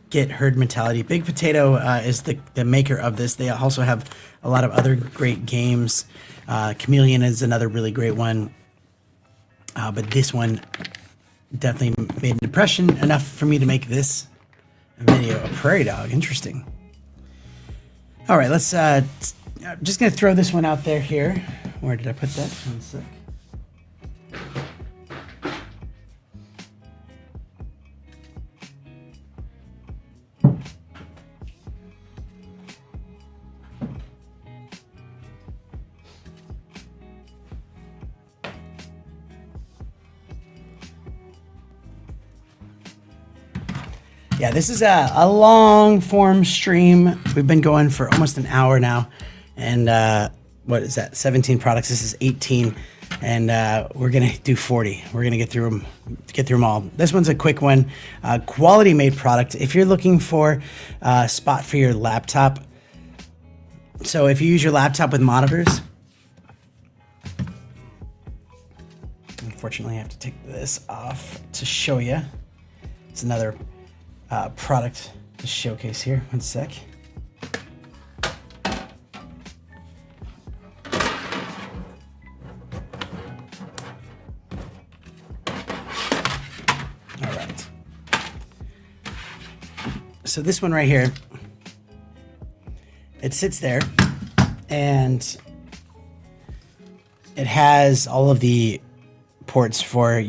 Get herd mentality. Big Potato is the maker of this. They also have a lot of other great games. Chameleon is another really great one. But this one definitely made an impression enough for me to make this video. A prairie dog. Interesting. All right, let's... I'm just going to throw this one out there here. Where did I put that? One sec. Yeah, this is a long form stream. We've been going for almost an hour now. And what is that? 17 products. This is 18. And we're going to do 40. We're going to get through them all. This one's a quick one. Quality made product. If you're looking for a spot for your laptop. So if you use your laptop with monitors. Unfortunately, I have to take this off to show you. It's another product to showcase here. One sec. All right. So this one right here, it sits there and it has all of the ports for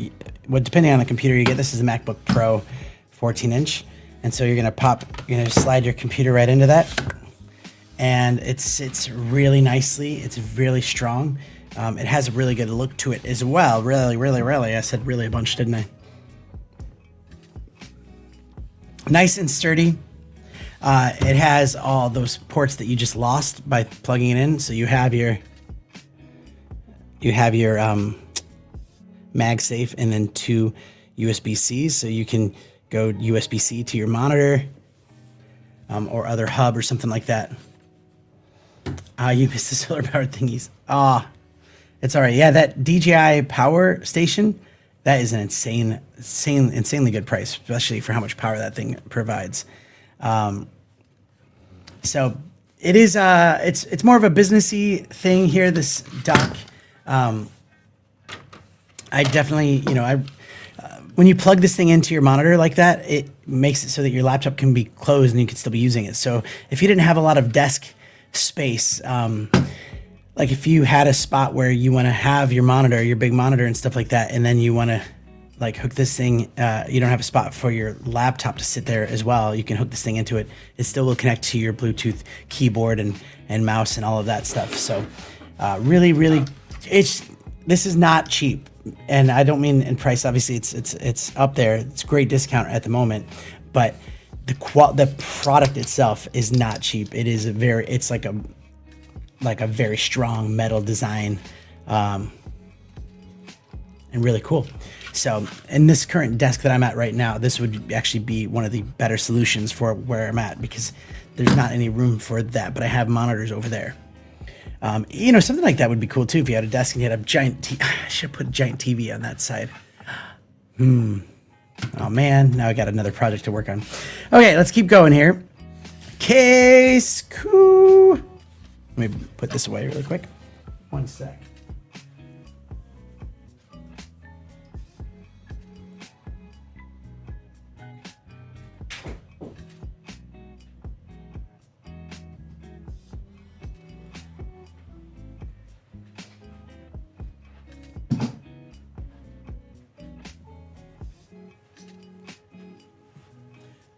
what, depending on the computer you get. This is a MacBook Pro 14-inch. And so you're gonna slide your computer right into that, and it sits really nicely. It's really strong. It has a really good look to it as well. Really, really, really. I said really a bunch, didn't I? Nice and sturdy. It has all those ports that you just lost by plugging it in. So you have your MagSafe and then 2 USB-Cs, so you can go USB-C to your monitor or other hub or something like that. You missed the solar powered thingies. It's all right. Yeah, that DJI Power Station, that is an insanely good price, especially for how much power that thing provides. So it is. It's more of a businessy thing here. This dock. I definitely, when you plug this thing into your monitor like that, it makes it so that your laptop can be closed and you can still be using it. So if you didn't have a lot of desk space, like if you had a spot where you want to have your monitor, your big monitor and stuff like that, and then you want to like hook this thing, you don't have a spot for your laptop to sit there as well, you can hook this thing into it. It still will connect to your Bluetooth keyboard and mouse and all of that stuff. So really, this is not cheap. And I don't mean in price. Obviously, it's up there. It's a great discount at the moment, but the product itself is not cheap. It is it's like a very strong metal design, and really cool. So in this current desk that I'm at right now, this would actually be one of the better solutions for where I'm at because there's not any room for that. But I have monitors over there. Something like that would be cool too if you had a desk and you had a giant I should have put a giant TV on that side. Oh man, now I got another project to work on. Okay, let's keep going here. Case Cool. Let me put this away really quick. One sec.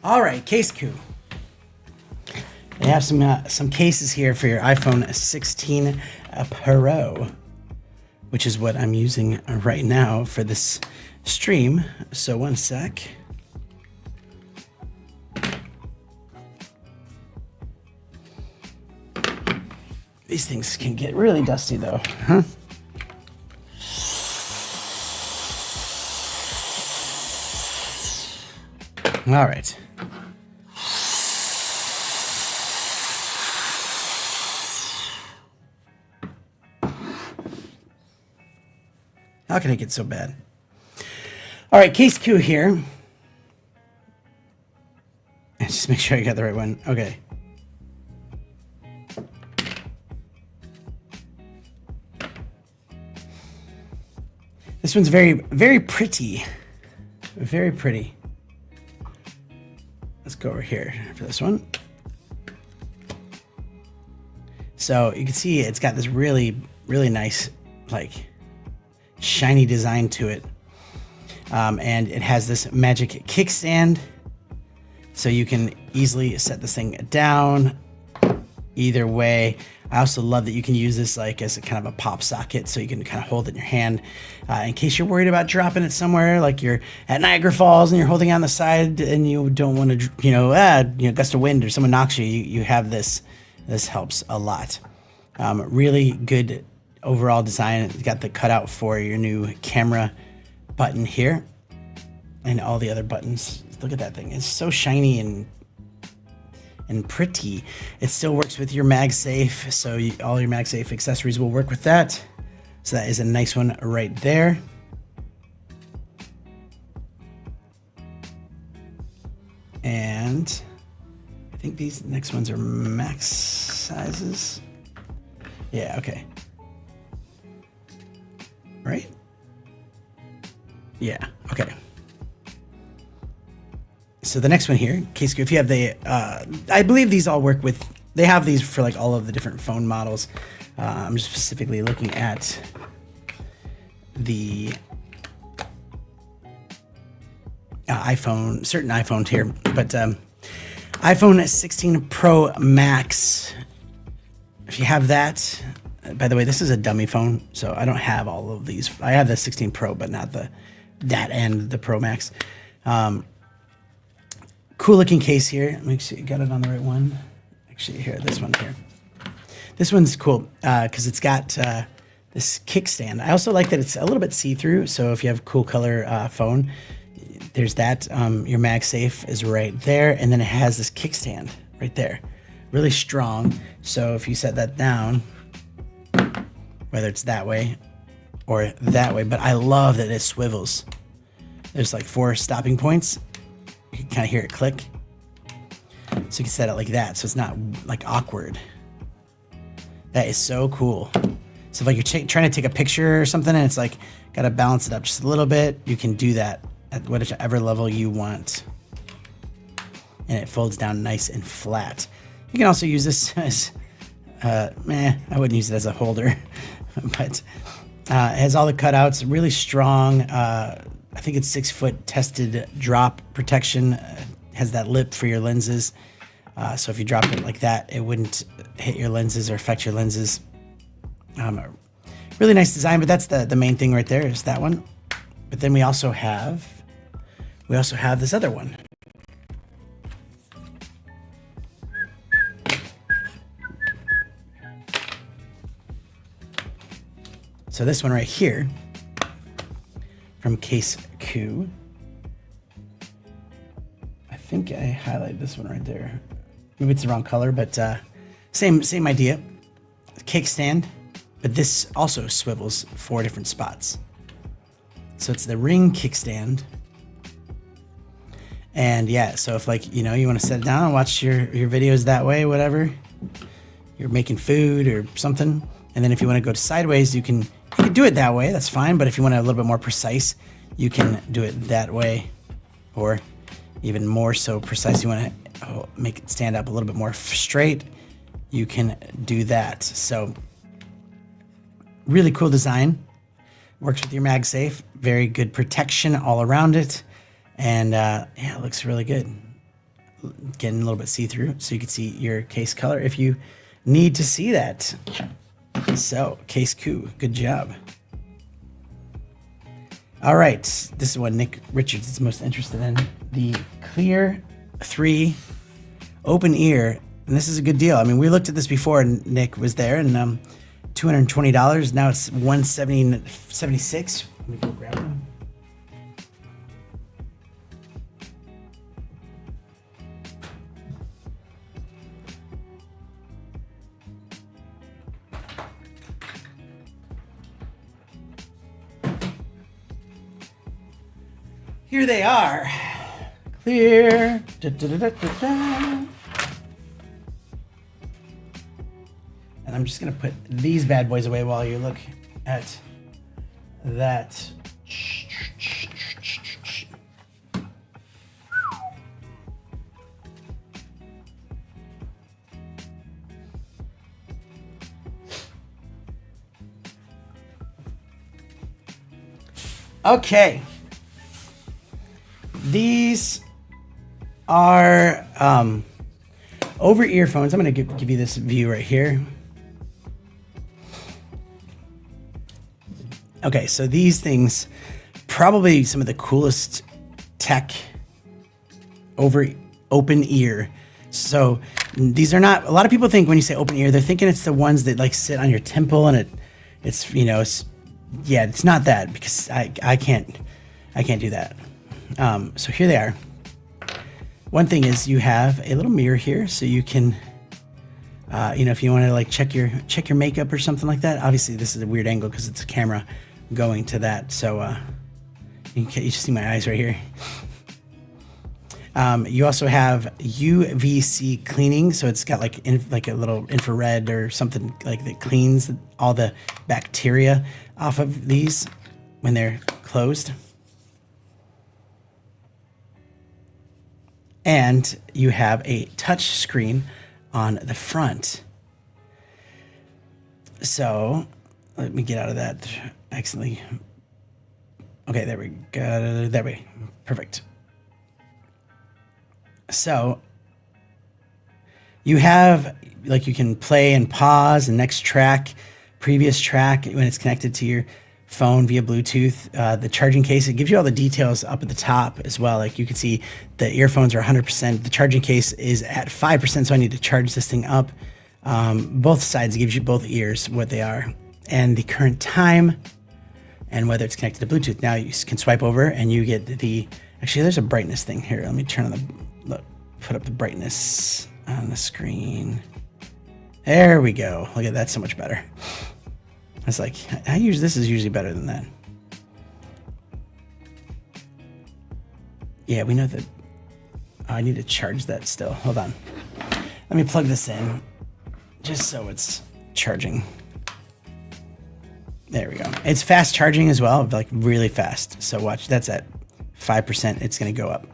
All right, Case Coup. They have some cases here for your iPhone 16 Pro, which is what I'm using right now for this stream. So one sec. These things can get really dusty though, huh? All right. How can it get so bad? All right, case Q here. Just make sure I got the right one. Okay. This one's very, very pretty. Very pretty. Let's go over here for this one. So you can see it's got this really, really nice, like, shiny design to it. And it has this magic kickstand. So you can easily set this thing down either way. I also love that you can use this like as a kind of a pop socket, so you can kind of hold it in your hand in case you're worried about dropping it somewhere, like you're at Niagara Falls and you're holding it on the side and you don't want to, gust of wind or someone knocks you. You have this. This helps a lot. Really good overall design. It's got the cutout for your new camera button here, and all the other buttons. Look at that thing. It's so shiny and pretty. It still works with your MagSafe, so all your MagSafe accessories will work with that. So that is a nice one right there. And I think these next ones are max sizes. Yeah, okay. Right? Yeah, okay. So the next one here, case if you have the, I believe these all work with, they have these for like all of the different phone models. I'm just specifically looking at the iPhone, certain iPhones here, but iPhone 16 Pro Max, if you have that, by the way, this is a dummy phone, so I don't have all of these. I have the 16 Pro, but not that end, the Pro Max. Cool looking case here. Make sure you got it on the right one. Actually, here, this one here. This one's cool because it's got this kickstand. I also like that it's a little bit see-through. So if you have a cool color phone, there's that. Your MagSafe is right there, and then it has this kickstand right there, really strong. So if you set that down, whether it's that way or that way, but I love that it swivels. There's like 4 stopping points. You can kind of hear it click. So you can set it like that, so it's not like awkward. That is so cool. So if like you're trying to take a picture or something and it's like got to balance it up just a little bit, you can do that at whatever level you want. And it folds down nice and flat. You can also use this as, I wouldn't use it as a holder, but it has all the cutouts, really strong. I think it's 6-foot tested drop protection. Has that lip for your lenses. So if you drop it like that, it wouldn't hit your lenses or affect your lenses. Really nice design, but that's the main thing right there is that one. But then we also have this other one. So this one right here from Case Q. I think I highlighted this one right there. Maybe it's the wrong color, but same idea. Kickstand, but this also swivels 4 different spots. So it's the ring kickstand. And yeah, so if like, you want to set it down and watch your videos that way, whatever, you're making food or something. And then if you want to go sideways, you can do it that way. That's fine. But if you want to a little bit more precise, you can do it that way, or even more so precise. You want to make it stand up a little bit more straight. You can do that. So really cool design. Works with your MagSafe. Very good protection all around it. And yeah, it looks really good. Getting a little bit see-through, so you can see your case color if you need to see that. So, Case Q, good job. All right, this is what Nick Richards is most interested in. The Clear 3 open ear, and this is a good deal. I mean, we looked at this before, and Nick was there, and $220. Now it's $176. Let me go grab them. here they are. Clear. Da, da, da, da, da, da. And I'm just gonna put these bad boys away while you look at that. Okay. These are over earphones. I'm going to give you this view right here. Okay, so these things, probably some of the coolest tech over open ear. So these are not, a lot of people think when you say open ear, they're thinking it's the ones that like sit on your temple and it's you know, it's not that, because I can't do that. So here they are. One thing is you have a little mirror here, so you can, if you want to like check your makeup or something like that. Obviously, this is a weird angle because it's a camera going to that. So you see my eyes right here. You also have UVC cleaning, so it's got like a little infrared or something like that cleans all the bacteria off of these when they're closed. And you have a touch screen on the front. So let me get out of that accidentally. Okay, there we go. That way, perfect. So you have, like, you can play and pause the next track, previous track when it's connected to your phone via Bluetooth. The charging case, it gives you all the details up at the top as well. Like you can see the earphones are 100%. The charging case is at 5%, so I need to charge this thing up. Both sides, it gives you both ears what they are, and the current time, and whether it's connected to Bluetooth. Now you can swipe over and you get actually there's a brightness thing here. Let me turn on put up the brightness on the screen. There we go. Look at that, so much better. It's like, this is usually better than that. Yeah, we know that. I need to charge that still. Hold on. Let me plug this in just so it's charging. There we go. It's fast charging as well, like really fast. So watch, that's at 5%. It's going to go up.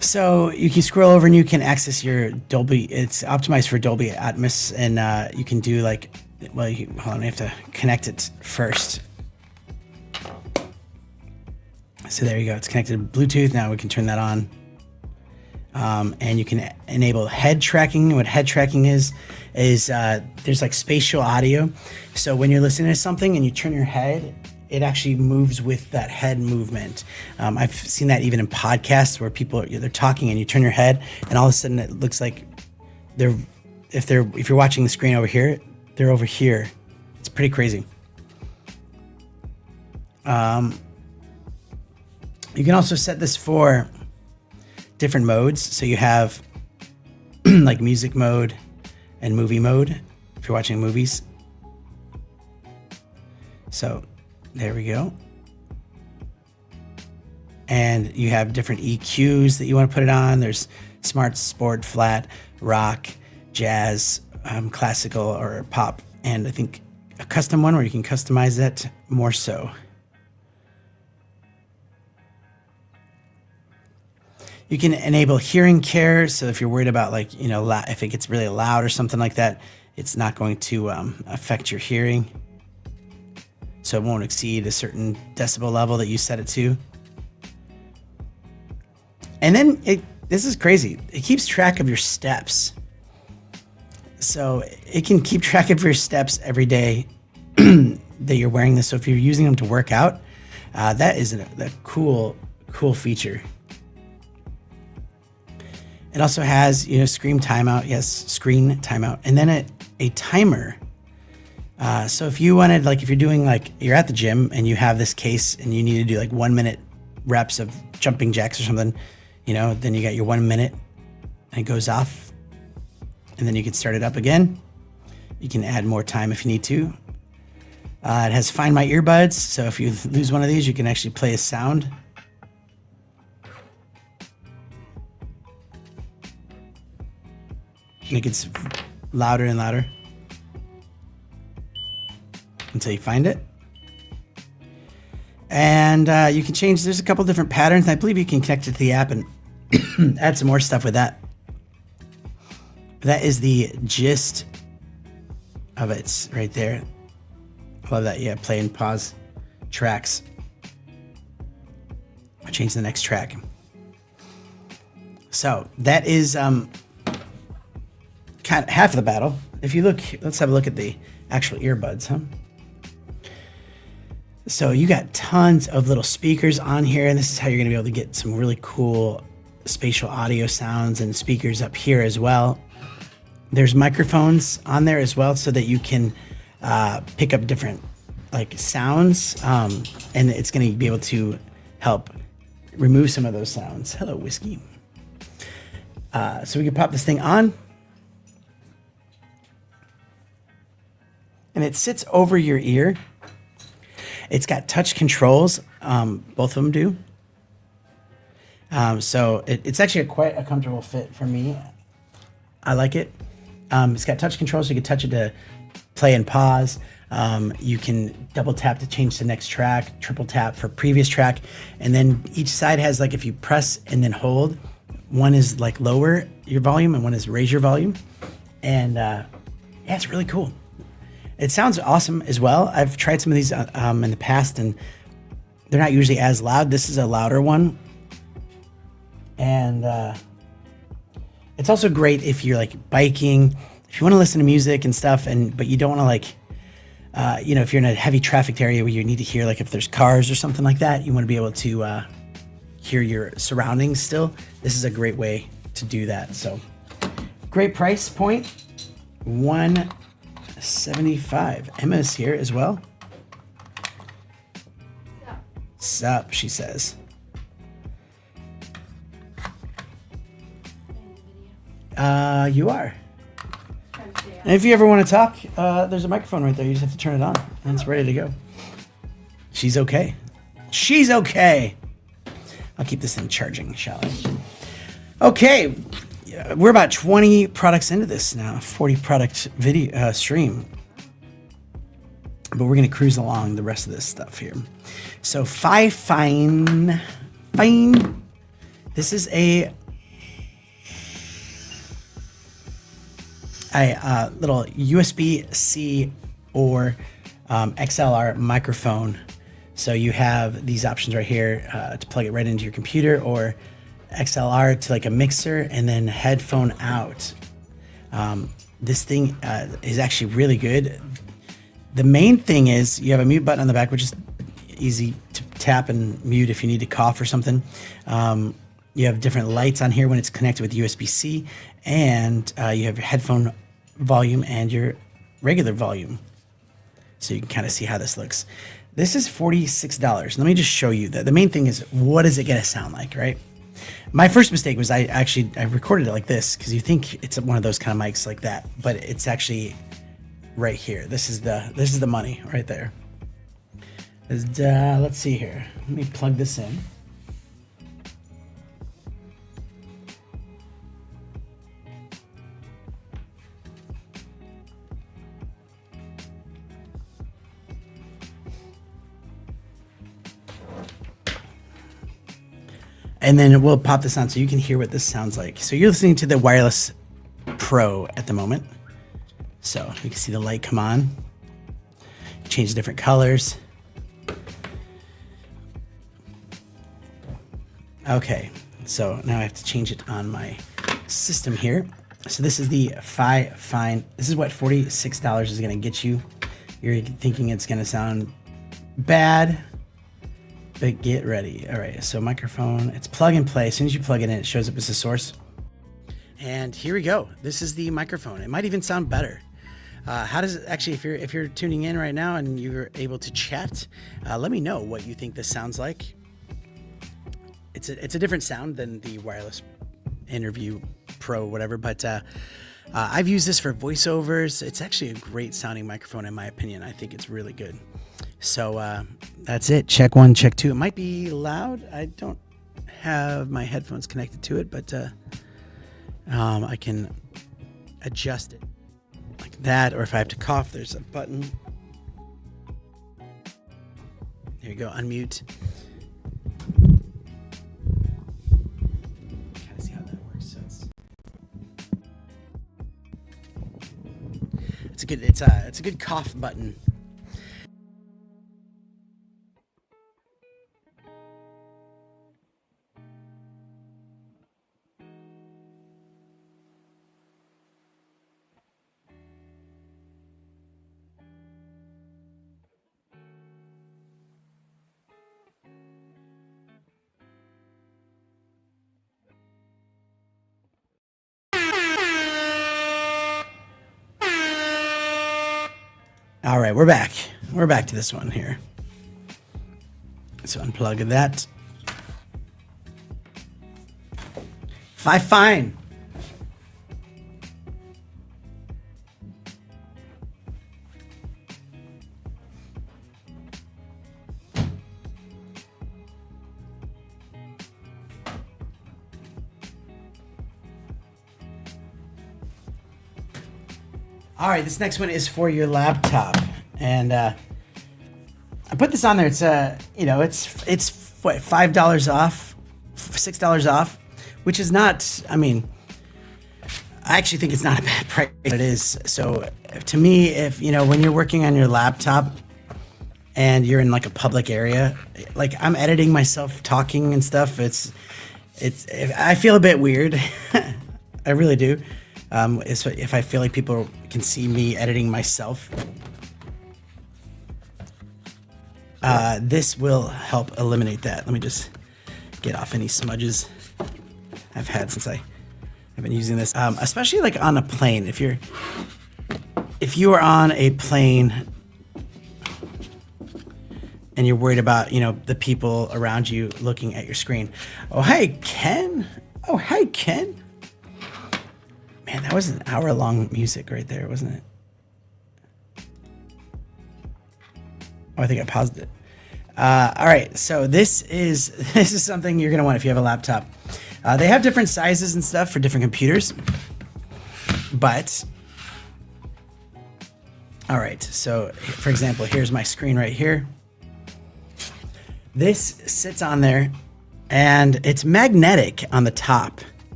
So you can scroll over and you can access your Dolby. It's optimized for Dolby Atmos, and you can do like, hold on, we have to connect it first. So there you go. It's connected to Bluetooth. Now we can turn that on. And you can enable head tracking. What head tracking is there's like spatial audio. So when you're listening to something and you turn your head, it actually moves with that head movement. I've seen that even in podcasts where they're talking and you turn your head and all of a sudden it looks like if you're watching the screen over here, they're over here. It's pretty crazy. You can also set this for different modes. So you have like music mode and movie mode if you're watching movies. So there we go. And you have different EQs that you want to put it on. There's smart, sport, flat, rock, jazz, classical, or pop. And I think a custom one where you can customize that more so. You can enable hearing care. So if you're worried about if it gets really loud or something like that, it's not going to affect your hearing. So it won't exceed a certain decibel level that you set it to. And then this is crazy. It keeps track of your steps. So it can keep track of your steps every day that you're wearing this. So if you're using them to work out, that is a cool feature. It also has, screen timeout. Yes, screen timeout. And then a timer. So if you wanted, if you're doing, you're at the gym and you have this case and you need to do 1 minute reps of jumping jacks or something, then you got your 1 minute and it goes off. And then you can start it up again. You can add more time if you need to. It has Find My Earbuds. So if you lose one of these, you can actually play a sound. and it gets louder and louder until you find it. And you can change, there's a couple different patterns. I believe you can connect it to the app and add some more stuff with that. That is the gist of it right there. I love that. Yeah, play and pause tracks. I'll change the next track. So that is kind of half of the battle. If you look, let's have a look at the actual earbuds, huh? So you got tons of little speakers on here, and this is how you're gonna be able to get some really cool spatial audio sounds and speakers up here as well. There's microphones on there as well, so that you can pick up different like sounds, and it's gonna be able to help remove some of those sounds. Hello, whiskey. So we can pop this thing on, and it sits over your ear. It's got touch controls. Both of them do. So it's actually quite a comfortable fit for me. I like it. It's got touch controls, so you can touch it to play and pause. You can double tap to change the next track, triple tap for previous track. And then each side has, like, if you press and then hold, one is like lower your volume and one is raise your volume. And yeah, it's really cool. It sounds awesome as well. I've tried some of these in the past, and they're not usually as loud. This is a louder one. And it's also great if you're like biking, if you want to listen to music and stuff, but you don't want to like, you know, if you're in a heavy trafficked area where you need to hear, like if there's cars or something like that, you want to be able to hear your surroundings still. This is a great way to do that. So great price point, $175. Emma's here as well. Sup, she says. You are. And if you ever want to talk, there's a microphone right there. You just have to turn it on, and it's ready to go. She's okay. She's okay. I'll keep this thing charging, shall I? Okay, we're about 20 products into this now, 40 product video stream. But we're gonna cruise along the rest of this stuff here. So Fine. This is a little USB-C or XLR microphone. So you have these options right here to plug it right into your computer, or XLR to like a mixer, and then headphone out. This thing is actually really good. The main thing is you have a mute button on the back, which is easy to tap and mute if you need to cough or something. You have different lights on here when it's connected with USB-C, and you have your headphone volume and your regular volume. So you can kind of see how this looks. This is $46. Let me just show you that. The main thing is, what is it going to sound like, right? My first mistake was I recorded it like this, because you think it's one of those kind of mics like that, but it's actually right here. This is the money right there. Let's see here. Let me plug this in. And then we'll pop this on so you can hear what this sounds like. So you're listening to the Wireless Pro at the moment. So you can see the light come on. Change the different colors. Okay, so now I have to change it on my system here. So this is the Fine. This is what $46 is gonna get you. You're thinking it's gonna sound bad, but get ready. All right, so microphone, it's plug and play. As soon as you plug it in, it shows up as a source. And here we go. This is the microphone. It might even sound better. How does it actually, if you're tuning in right now and you're able to chat, let me know what you think this sounds like. It's a different sound than the Wireless Interview Pro, whatever, but I've used this for voiceovers. It's actually a great sounding microphone in my opinion. I think it's really good. So that's it. Check one, check two. It might be loud. I don't have my headphones connected to it, but I can adjust it like that, or if I have to cough, there's a button. There you go, unmute. Kind of see how that works. So it's a good cough button. All right, we're back. We're back to this one here. So unplug that. Fine. All right, this next one is for your laptop, and I put this on there. It's it's what, $5 off, $6 off, which is not. I mean, I actually think it's not a bad price. It is. So to me, if when you're working on your laptop and you're in like a public area, like I'm editing myself talking and stuff, I feel a bit weird. I really do. If I feel like people can see me editing myself, this will help eliminate that. Let me just get off any smudges I've had since I've been using this, especially like on a plane. If you are on a plane and you're worried about the people around you looking at your screen. Oh hey Ken. Man, that was an hour-long music right there, wasn't it? Oh, I think I paused it. All right, so this is something you're gonna want if you have a laptop. They have different sizes and stuff for different computers, but all right. So, for example, here's my screen right here. This sits on there, and it's magnetic on the top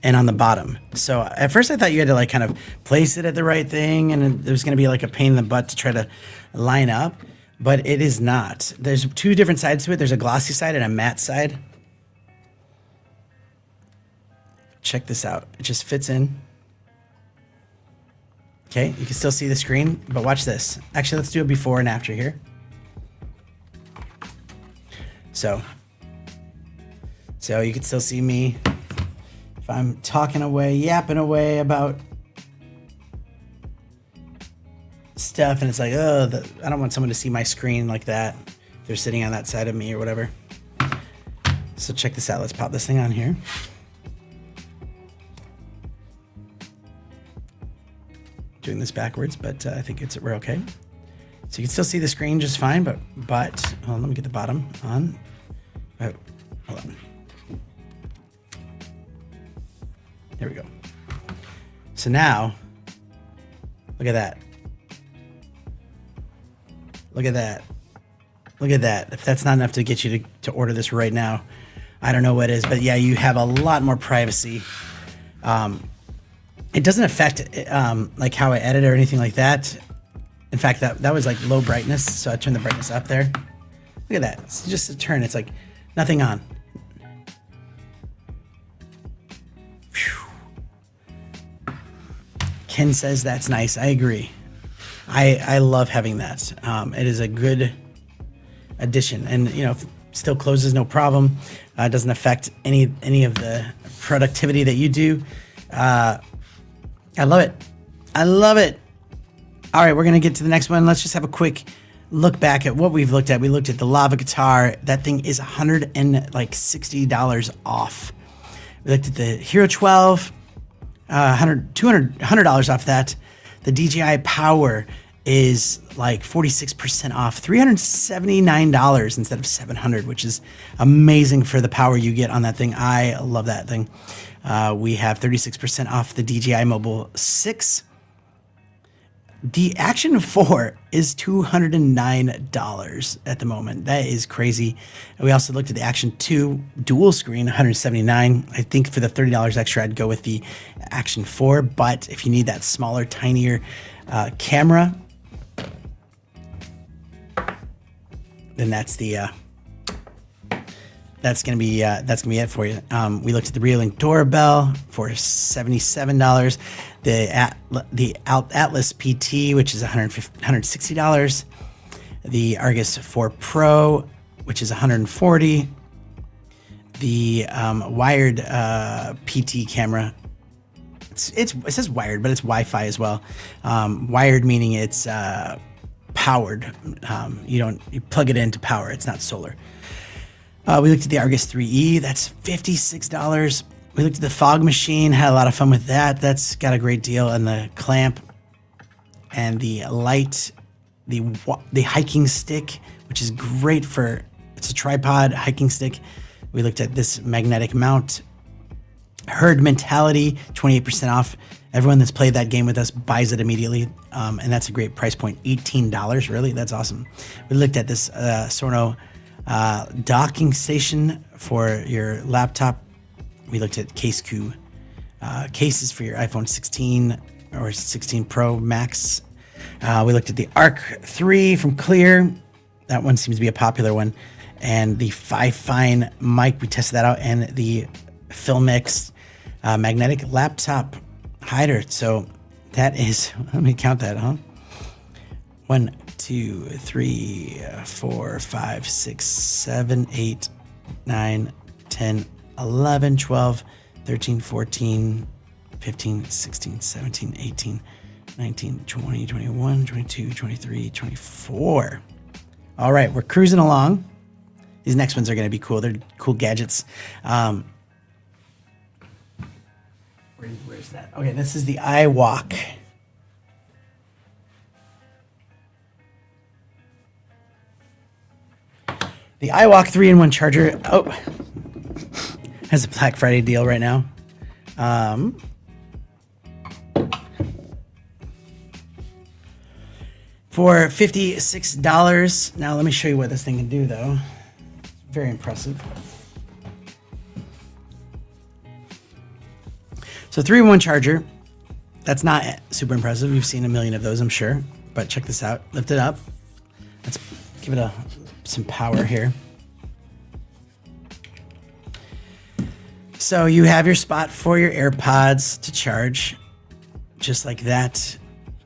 and on the bottom. So at first I thought you had to like kind of place it at the right thing, and it was going to be like a pain in the butt to try to line up, but it is not. There's two different sides to it. There's a glossy side and a matte side. Check this out. It just fits in. Okay, you can still see the screen, but watch this. Actually, let's do a before and after here. So you can still see me. If I'm talking away, yapping away about stuff, and it's like, I don't want someone to see my screen like that. If they're sitting on that side of me or whatever. So check this out. Let's pop this thing on here. Doing this backwards, but I think we're okay. So you can still see the screen just fine, but let me get the bottom on. Hold on. There we go. So now, look at that. Look at that. Look at that. If that's not enough to get you to order this right now, I don't know what is. But yeah, you have a lot more privacy. It doesn't affect like how I edit or anything like that. In fact, that was like low brightness, so I turned the brightness up there. Look at that. It's just a turn. It's like nothing on. Ken says that's nice. I agree. I love having that. It is a good addition, and still closes no problem. Doesn't affect any of the productivity that you do. I love it. I love it. All right, we're gonna get to the next one. Let's just have a quick look back at what we've looked at. We looked at the Lava guitar. That thing is $160 off. We looked at the Hero 12. $100 off that. The DJI Power is like 46% off, $379 instead of $700, which is amazing for the power you get on that thing. I love that thing. We have 36% off the DJI Mobile 6. The Action 4 is $209 at the moment. That is crazy. We also looked at the Action 2 dual screen, $179. I think for the $30 extra, I'd go with the Action 4. But if you need that smaller, tinier camera, then that's gonna be it for you. We looked at the Reolink doorbell for $77. The Atlas PT, which is $160. The Argus 4 Pro, which is $140. The wired PT camera. It says wired, but it's Wi-Fi as well. Wired meaning it's powered. You plug it into power. It's not solar. We looked at the Argus 3E. That's $56. We looked at the Fog Machine. Had a lot of fun with that. That's got a great deal. And the clamp and the light, the hiking stick, which is great it's a tripod hiking stick. We looked at this magnetic mount. Herd Mentality, 28% off. Everyone that's played that game with us buys it immediately. And that's a great price point. $18, really? That's awesome. We looked at this Sorno docking station for your laptop. We looked at CaseQ cases for your iPhone 16 or 16 Pro Max. We looked at the Arc 3 from Clear. That one seems to be a popular one. And the Fifine mic, we tested that out. And the Filmix magnetic laptop hider. So that is, let me count that, 1, 2, 3, 4, 5, 6, 7, 8, 9, 10, 11, 12, 13, 14, 15, 16, 17, 18, 19, 20, 21, 22, 23, 24. All right, we're cruising along. These next ones are going to be cool. They're cool gadgets. Where's that? Okay, this is the iWalk. The iWalk 3-in-1 charger. Oh, has a Black Friday deal right now. For $56. Now let me show you what this thing can do, though. Very impressive. So 3-in-1 charger. That's not super impressive. You've seen a million of those, I'm sure. But check this out. Lift it up. Let's give it some power here. So you have your spot for your AirPods to charge, just like that.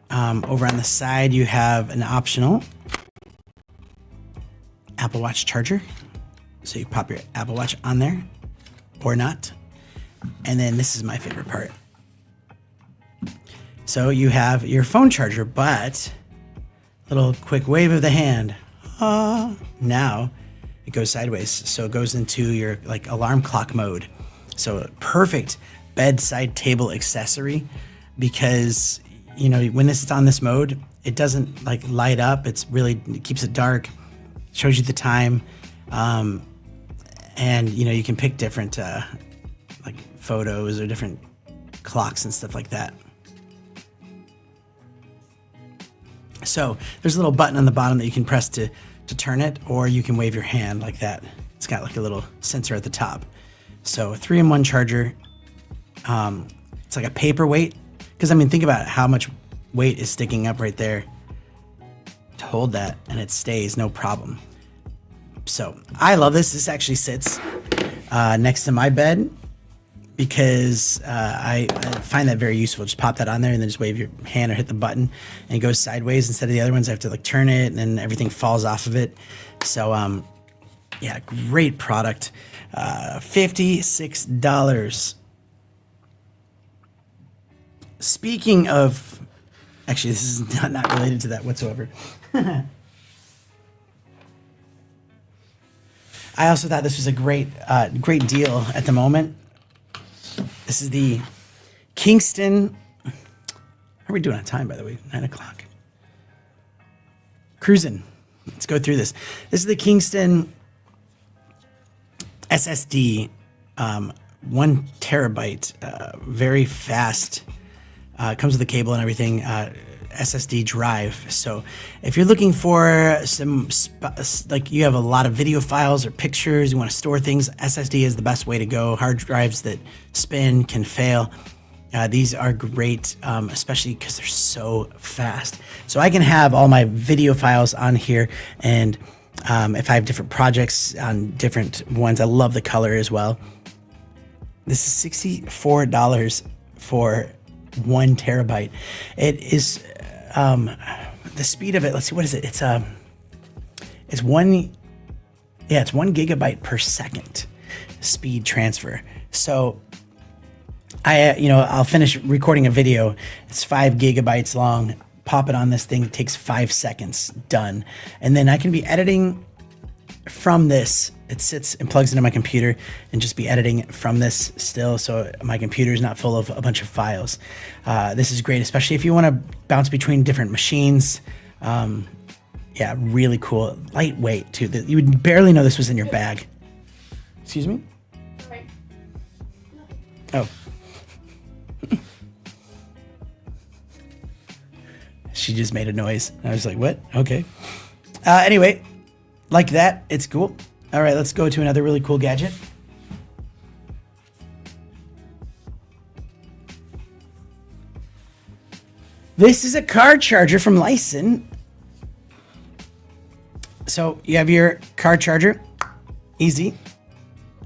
Over on the side, you have an optional Apple Watch charger. So you pop your Apple Watch on there, or not. And then this is my favorite part. So you have your phone charger, but little quick wave of the hand. Now it goes sideways. So it goes into your like alarm clock mode. So perfect bedside table accessory, because when this is on this mode, it doesn't like light up. It keeps it dark, shows you the time. And you can pick different like photos or different clocks and stuff like that. So there's a little button on the bottom that you can press to turn it, or you can wave your hand like that. It's got like a little sensor at the top. So a 3-in-1 charger. It's like a paperweight, because think about it, how much weight is sticking up right there to hold that, and it stays no problem. So I love this. This actually sits next to my bed, because I find that very useful. Just pop that on there and then just wave your hand or hit the button, and it goes sideways instead of the other ones. I have to like turn it, and then everything falls off of it. So yeah, great product. $56. Speaking of, actually, this is not related to that whatsoever. I also thought this was a great deal at the moment. This is the Kingston. How are we doing on time, by the way? 9 o'clock. Cruising. Let's go through this. This is the Kingston SSD 1 terabyte, very fast. It comes with a cable and everything. SSD drive. So if you're looking for some like you have a lot of video files or pictures, you want to store things, SSD is the best way to go. Hard drives that spin can fail. These are great, especially because they're so fast. So I can have all my video files on here, and if I have different projects on different ones, I love the color as well. This is $64 for 1 terabyte. It is the speed of it. Let's see, what is it? It's 1 gigabyte per second speed transfer. So I'll finish recording a video. It's 5 gigabytes long. Pop it on this thing. It takes 5 seconds. Done. And then I can be editing from this. It sits and plugs into my computer and just be editing from this still, so my computer is not full of a bunch of files. This is great, especially if you want to bounce between different machines. Yeah, really cool. Lightweight, too. You would barely know this was in your bag. Excuse me? Oh. She just made a noise. I was like, what? Okay. Anyway, like that. It's cool. All right, let's go to another really cool gadget. This is a car charger from Lysen. So you have your car charger. Easy.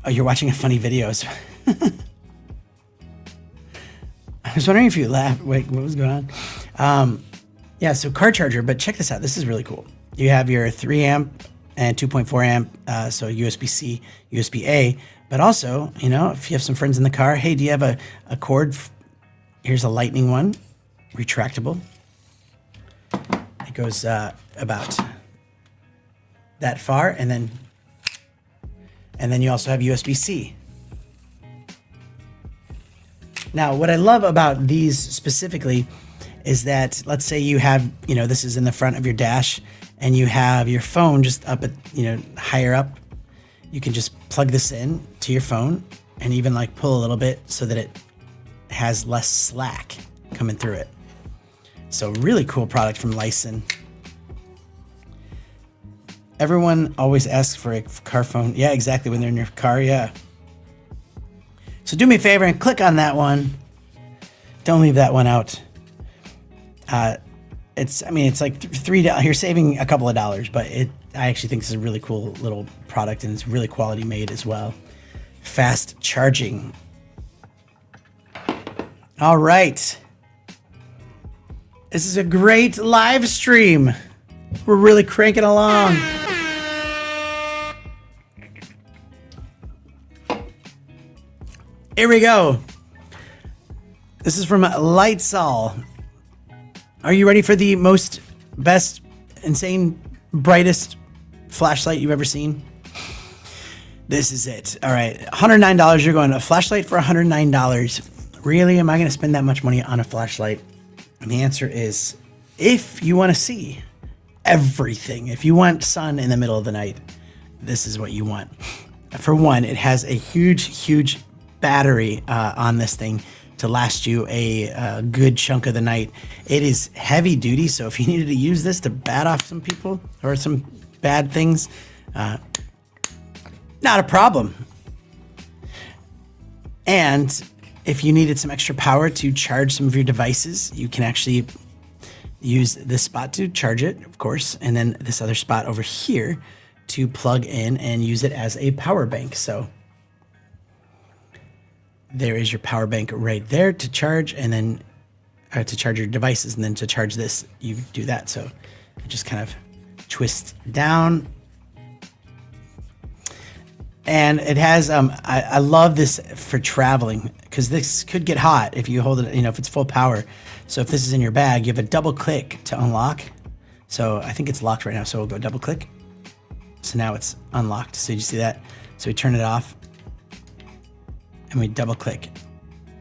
Oh, you're watching a funny video. I was wondering if you laughed. Wait, what was going on? Yeah, so car charger, but check this out. This is really cool. You have your 3 amp and 2.4 amp, so USB-C, USB-A, but also, if you have some friends in the car, hey, do you have a cord? Here's a lightning one, retractable. It goes about that far, and then you also have USB-C. Now, what I love about these specifically is that, let's say you have, this is in the front of your dash, and you have your phone just up at, higher up. You can just plug this in to your phone and even like pull a little bit so that it has less slack coming through it. So really cool product from Lysen. Everyone always asks for a car phone. Yeah, exactly. When they're in your car. Yeah. So do me a favor and click on that one. Don't leave that one out. It's like $3. You're saving a couple of dollars, but I actually think this is a really cool little product, and it's really quality made as well. Fast charging. All right. This is a great live stream. We're really cranking along. Here we go. This is from Lightsol. Are you ready for the most, best, insane, brightest flashlight you've ever seen? This is it. All right, $109. You're going a flashlight for $109. Really? Am I going to spend that much money on a flashlight? And the answer is, if you want to see everything, if you want sun in the middle of the night, this is what you want. For one, it has a huge battery on this thing to last you a good chunk of the night. It is heavy duty, so if you needed to use this to bat off some people or some bad things, not a problem. And if you needed some extra power to charge some of your devices, you can actually use this spot to charge it, of course, and then this other spot over here to plug in and use it as a power bank. So there is your power bank right there to charge, and then to charge your devices, and then to charge this, you do that. So it just kind of twists down. And it has, I love this for traveling, because this could get hot if you hold it, if it's full power. So if this is in your bag, you have a double click to unlock. So I think it's locked right now. So we'll go double click. So now it's unlocked. So you see that? So we turn it off. And we double click,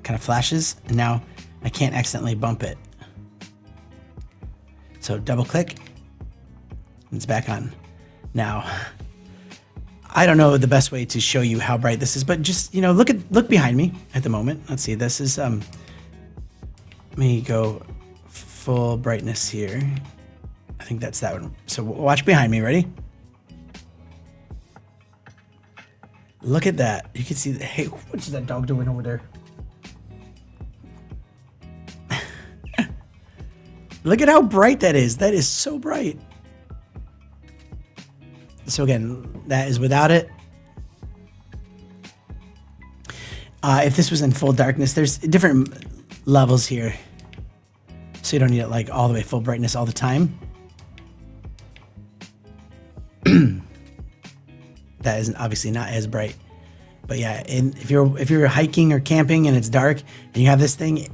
kind of flashes, and now I can't accidentally bump it. So double click, and it's back on. Now, I don't know the best way to show you how bright this is, but just, you know, look behind me at the moment. Let's see. This is let me go full brightness here. I think that's that one. So watch behind me. Ready? Look at that. You can see. Hey, what is that dog doing over there? Look at how bright that is. That is so bright. So again, that is without it. If this was in full darkness, there's different levels here. So you don't need it like all the way full brightness all the time. That isn't obviously not as bright. But yeah, and if you're hiking or camping and it's dark and you have this thing,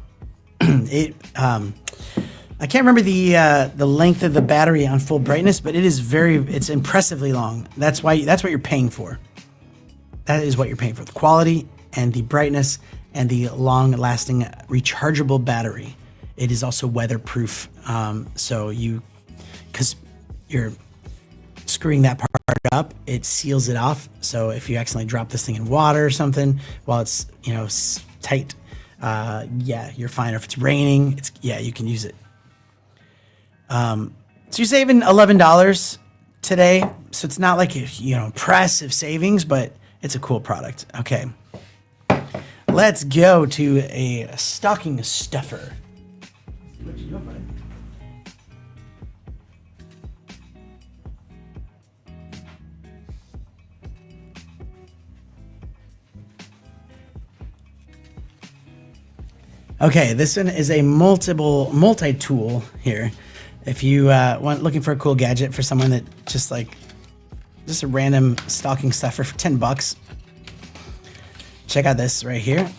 I can't remember the length of the battery on full brightness, but it's impressively long. That's what you're paying for. That is what you're paying for. The quality and the brightness and the long-lasting rechargeable battery. It is also weatherproof. Because you're screwing that part up, it seals it off. So if you accidentally drop this thing in water or something while it's, you know, tight, yeah, you're fine. Or if it's raining, you can use it. So you're saving $11 today. So it's not like impressive savings, but it's a cool product. Okay. Let's go to a stocking stuffer. What you doing, buddy? Okay, this one is a multi-tool here. If you looking for a cool gadget for someone that just a random stocking stuffer for $10, check out this right here.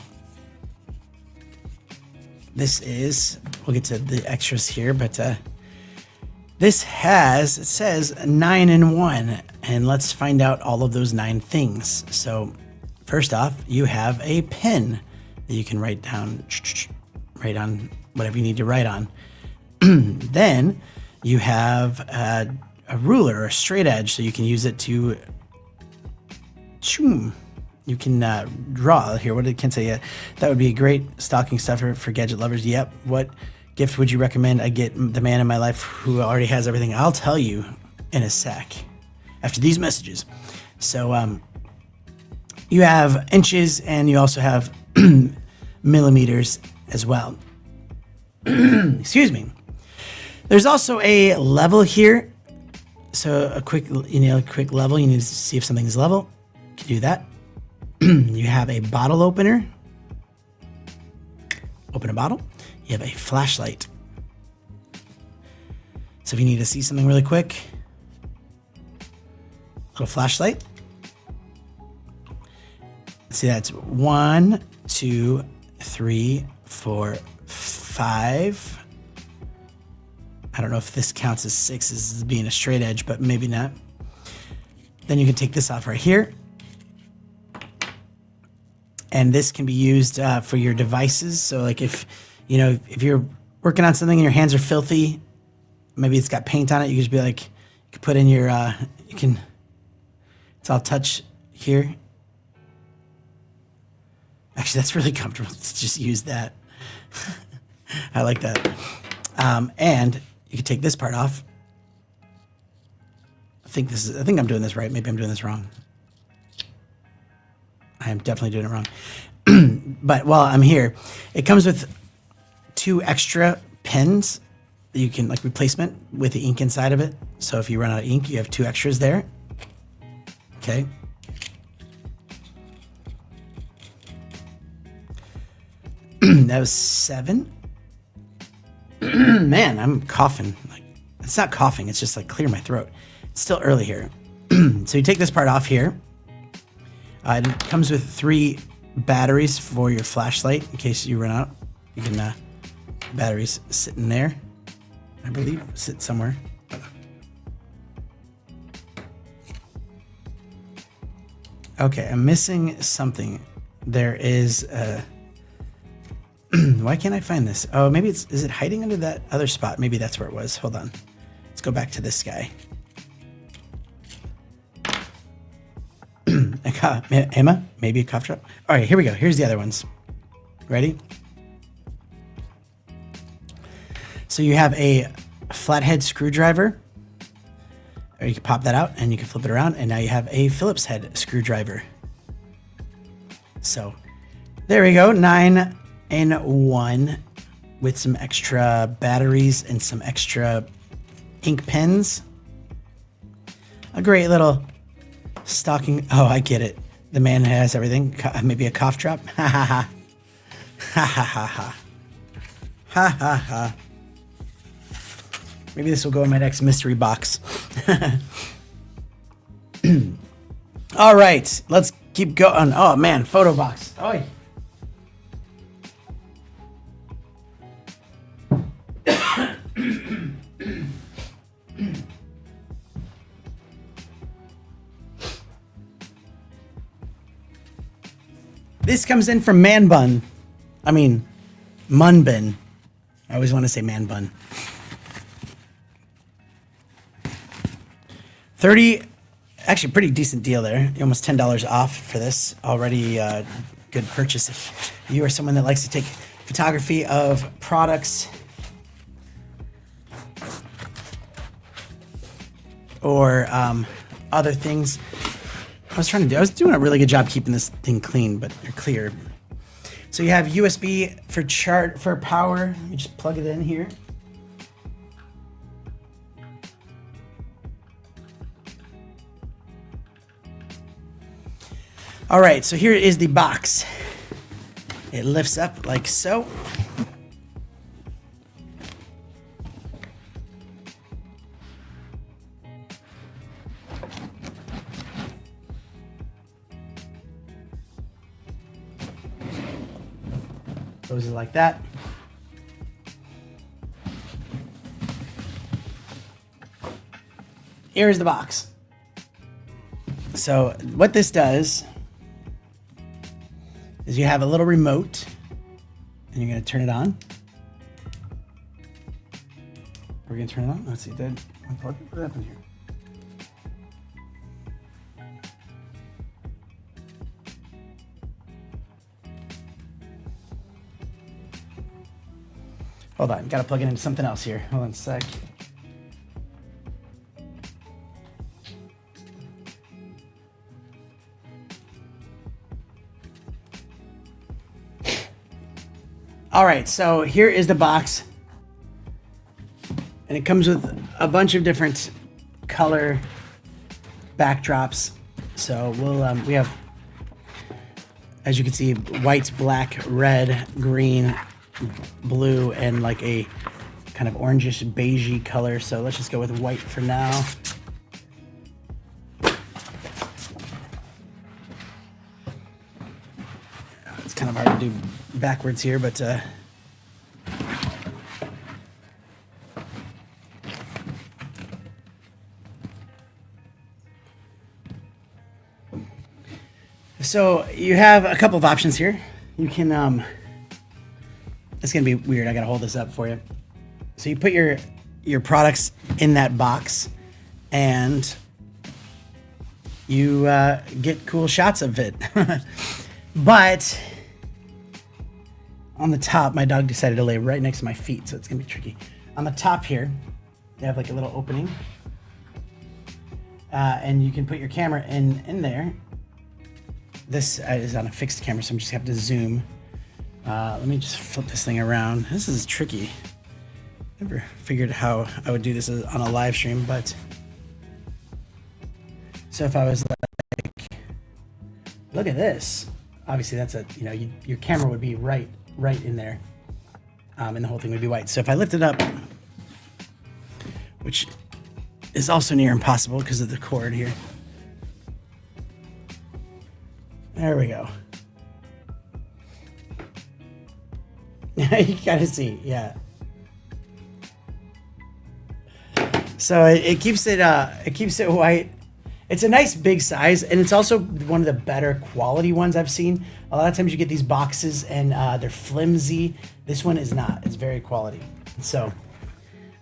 This is, we'll get to the extras here, but this says 9-in-1, and let's find out all of those 9 things. So first off, you have a pen that you can write on whatever you need to write on. Then you have a ruler or a straight edge, so you can use it to you can draw here. What it can say, yeah, that would be a great stocking stuffer for gadget lovers. Yep. What gift would you recommend I get the man in my life who already has everything? I'll tell you in a sec after these messages. So you have inches and you also have millimeters as well. Excuse me. There's also a level here. So a quick level. You need to see if something's level. You can do that. You have a bottle opener. Open a bottle. You have a flashlight. So if you need to see something really quick, little flashlight. See, that's 1, 2, 3, 4, 5. I don't know if this counts as 6 as being a straight edge, but maybe not. Then you can take this off right here. And this can be used for your devices. So like if you're working on something and your hands are filthy, maybe it's got paint on it, you can just be like, you can put in your, it's all touch here. Actually, that's really comfortable to just use that. I like that. And you can take this part off. I think I'm doing this right. Maybe I'm doing this wrong. I am definitely doing it wrong. But while I'm here, it comes with 2 extra pens that you can replacement with the ink inside of it. So if you run out of ink, you have 2 extras there. Okay. That was 7. Man, I'm coughing. It's not coughing. It's just clear my throat. It's still early here. So you take this part off here. It comes with 3 batteries for your flashlight in case you run out. You can batteries sit in there. I believe sit somewhere. Okay, I'm missing something. There is a... Why can't I find this? Oh, maybe is it hiding under that other spot? Maybe that's where it was. Hold on. Let's go back to this guy. Emma, maybe a cough drop. All right, here we go. Here's the other ones. Ready? So you have a flathead screwdriver. Or you can pop that out and you can flip it around, and now you have a Phillips head screwdriver. So there we go, 9 in 1 with some extra batteries and some extra ink pens. A great little stocking. Oh, I get it. The man has everything. Maybe a cough drop. Ha ha ha. Ha ha ha ha. Ha ha ha. Maybe this will go in my next mystery box. All right, let's keep going. Oh man, photo box. Oh. This comes in from Man Bun. I mean, Munbin. I always want to say Man Bun. 30, actually pretty decent deal there. Almost $10 off for this. Already good purchase if you are someone that likes to take photography of products or other things. I was doing a really good job keeping this thing clean, but clear. So you have USB for power. Let me just plug it in here. All right, so here is the box. It lifts up like so. Goes like that. Here's the box. So what this does is you have a little remote and you're gonna turn it on. We're gonna turn it on. Let's see, what happened here? Hold on, gotta plug it into something else here. Hold on a sec. All right, so here is the box. And it comes with a bunch of different color backdrops. So we have, as you can see, white, black, red, green, blue, and like a kind of orangish beigey color. So let's just go with white for now. It's kind of hard to do backwards here, but so you have a couple of options here. You can it's gonna be weird. I gotta hold this up for you. So you put your products in that box, and you get cool shots of it. But on the top, my dog decided to lay right next to my feet, so it's gonna be tricky. On the top here, you have like a little opening, and you can put your camera in there. This is on a fixed camera, so I'm just have to zoom. Let me just flip this thing around. This is tricky. Never figured how I would do this on a live stream, but so if I was like, look at this. Obviously, that's your camera would be right in there, and the whole thing would be white. So if I lift it up, which is also near impossible because of the cord here. There we go. You gotta see, yeah. So it keeps it white. It's a nice big size, and it's also one of the better quality ones I've seen. A lot of times you get these boxes and they're flimsy. This one is not. It's very quality. So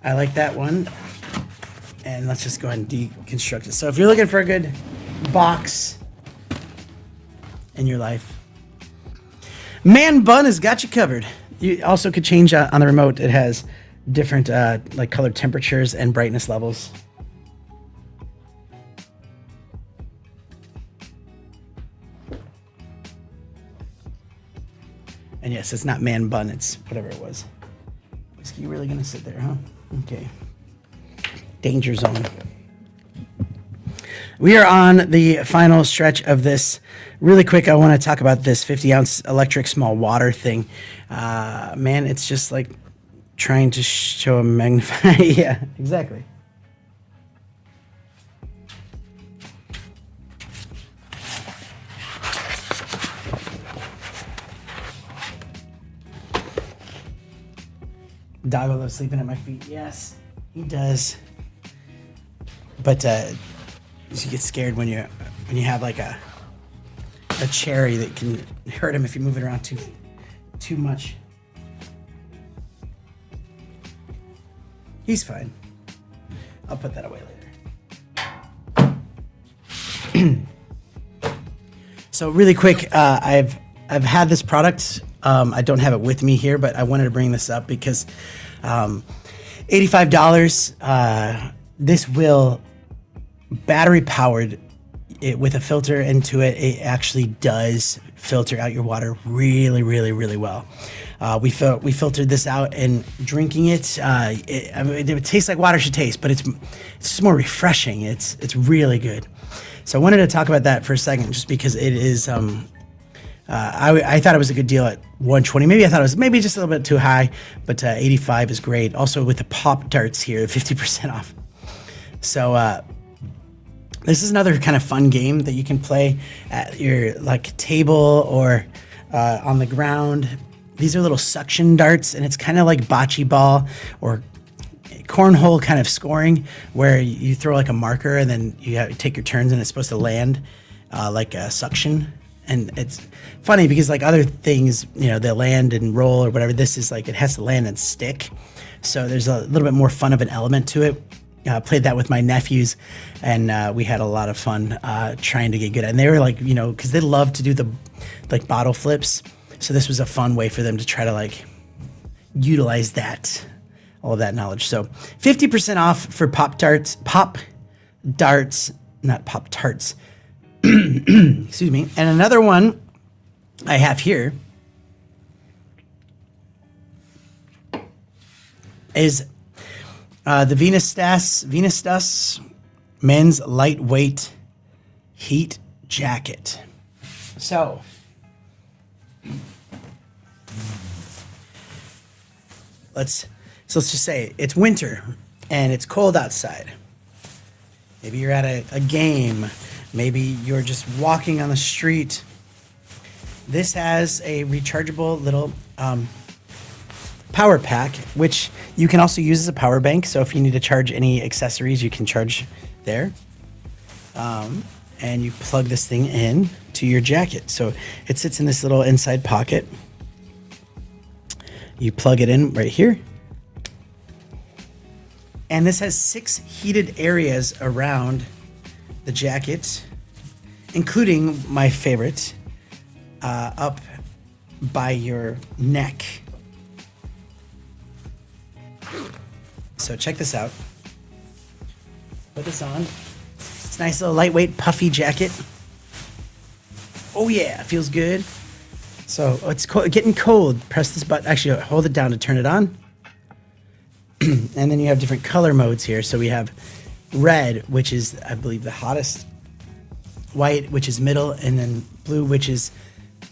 I like that one. And let's just go ahead and deconstruct it. So if you're looking for a good box in your life. Man Bun has got you covered. You also could change on the remote. It has different like color temperatures and brightness levels. And yes, it's not Man Bun, it's whatever it was. Whiskey, you really gonna sit there, huh? Okay. Danger zone. We are on the final stretch of this. Really quick, I want to talk about this 50-ounce electric small water thing. Man, it's just like trying to show a magnify. Yeah, exactly. Doggo loves sleeping at my feet. Yes, he does. But you get scared when you have like a cherry that can hurt him if you move it around too much. He's fine. I'll put that away later. So really quick, I've had this product. I don't have it with me here, but I wanted to bring this up because $85. This will battery powered it with a filter into it. It actually does filter out your water really, really, really well. We filtered this out, and drinking it, it tastes like water should taste, but it's just more refreshing. It's really good. So I wanted to talk about that for a second, just because it is. I thought it was a good deal at $120. Maybe I thought it was maybe just a little bit too high, but $85 is great. Also with the Pop Darts here, 50% off. So this is another kind of fun game that you can play at your like table or on the ground. These are little suction darts, and it's kind of like bocce ball or cornhole kind of scoring, where you throw like a marker and then you take your turns, and it's supposed to land like a suction. And it's funny because like other things, you know, they land and roll or whatever. This is like it has to land and stick. So there's a little bit more fun of an element to it. Played that with my nephews, and we had a lot of fun trying to get good at it. And they were like, you know, because they love to do the like bottle flips. So this was a fun way for them to try to like utilize that, all of that knowledge. So 50% off for Pop Darts, not Pop Tarts. Excuse me. And another one I have here is the Venus men's lightweight heat jacket. So let's just say it's winter and it's cold outside. Maybe you're at a game. Maybe you're just walking on the street. This has a rechargeable little power pack, which you can also use as a power bank. So if you need to charge any accessories, you can charge there. And you plug this thing in to your jacket. So it sits in this little inside pocket. You plug it in right here. And this has 6 heated areas around the jacket, including my favorite, up by your neck. So check this out. Put this on. It's a nice little lightweight, puffy jacket. Oh yeah, feels good. So it's getting cold. Press this button. Actually, hold it down to turn it on. And then you have different color modes here. So we have red, which is, I believe, the hottest. White, which is middle. And then blue, which is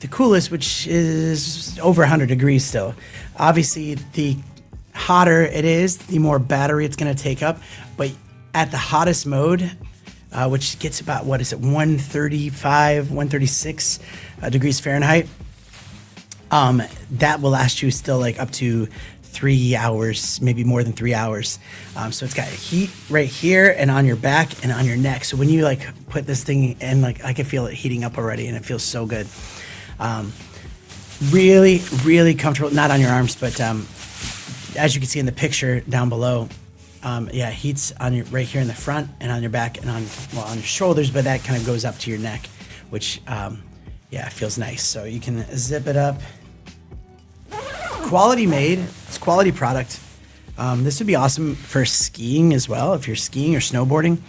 the coolest, which is over 100 degrees still. Obviously, the hotter it is, the more battery it's going to take up. But at the hottest mode, which gets about, 135, 136 degrees Fahrenheit, that will last you still like up to 3 hours, maybe more than 3 hours. So it's got heat right here and on your back and on your neck. So when you like put this thing in, like I can feel it heating up already, and it feels so good. Really, really comfortable. Not on your arms, but as you can see in the picture down below, yeah, heat's on your right here in the front and on your back and on your shoulders, but that kind of goes up to your neck, which Yeah, it feels nice. So you can zip it up. Quality made. It's quality product. This would be awesome for skiing as well. If you're skiing or snowboarding,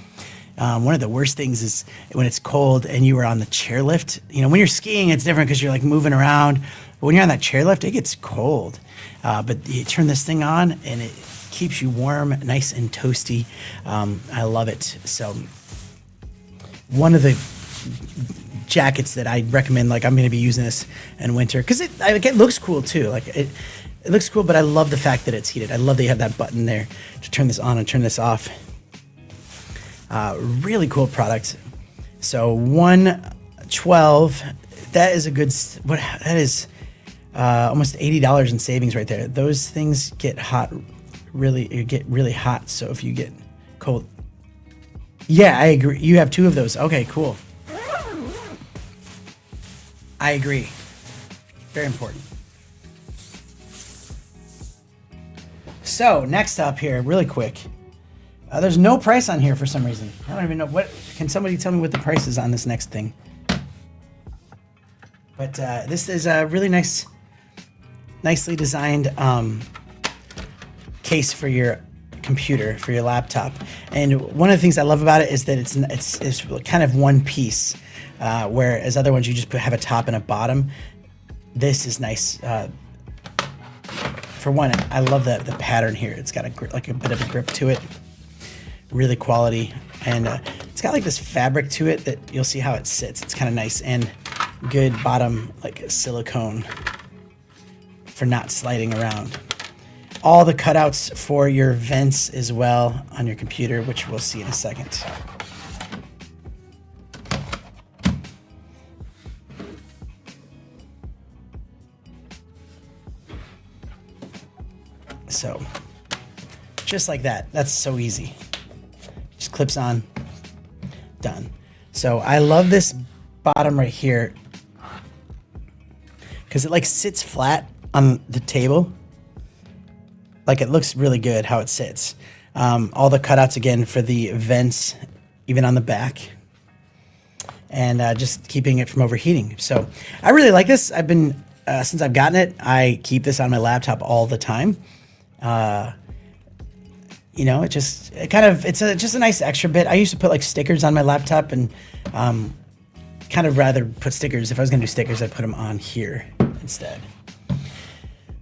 one of the worst things is when it's cold and you are on the chairlift. You know, when you're skiing, it's different because you're like moving around. But when you're on that chairlift, it gets cold. But you turn this thing on and it keeps you warm, nice and toasty. I love it. So one of the jackets that I recommend, like I'm going to be using this in winter because it looks cool too. Like it looks cool, but I love the fact that it's heated. I love that you have that button there to turn this on and turn this off. Really cool product. So 112, that is a good, that is almost $80 in savings right there. Those things get hot, get really hot. So if you get cold, yeah, I agree. You have two of those. Okay, cool. I agree. Very important. So next up here, really quick. There's no price on here for some reason. I don't even know what. Can somebody tell me what the price is on this next thing? But this is a really nicely designed case for your computer, for your laptop. And one of the things I love about it is that it's kind of one piece, whereas other ones you just have a top and a bottom. This is nice. For one, I love the pattern here. It's got like a bit of a grip to it. Really quality, and it's got like this fabric to it that you'll see how it sits. It's kind of nice and good bottom, like silicone for not sliding around. All the cutouts for your vents as well on your computer, which we'll see in a second. So just like that, that's so easy. Just clips on, done. So I love this bottom right here because it like sits flat on the table. Like it looks really good how it sits. All the cutouts again for the vents, even on the back, and just keeping it from overheating. So I really like this. I've been since I've gotten it, I keep this on my laptop all the time. You know, it's just a nice extra bit. I used to put like stickers on my laptop and kind of rather put stickers. If I was gonna do stickers, I'd put them on here instead.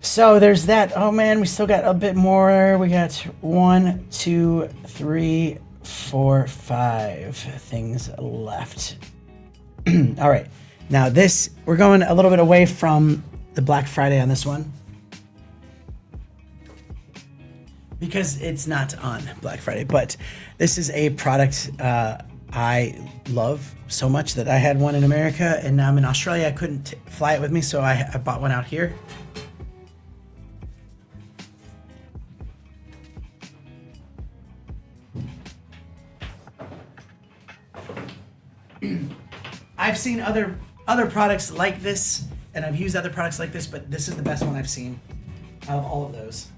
So there's that. Oh man, we still got a bit more. We got 1, 2, 3, 4, 5 things left. All right, now this, we're going a little bit away from the Black Friday on this one, because it's not on Black Friday, but this is a product I love so much that I had one in America and now I'm in Australia. I couldn't fly it with me, so I bought one out here. I've seen other products like this, and I've used other products like this, but this is the best one I've seen out of all of those.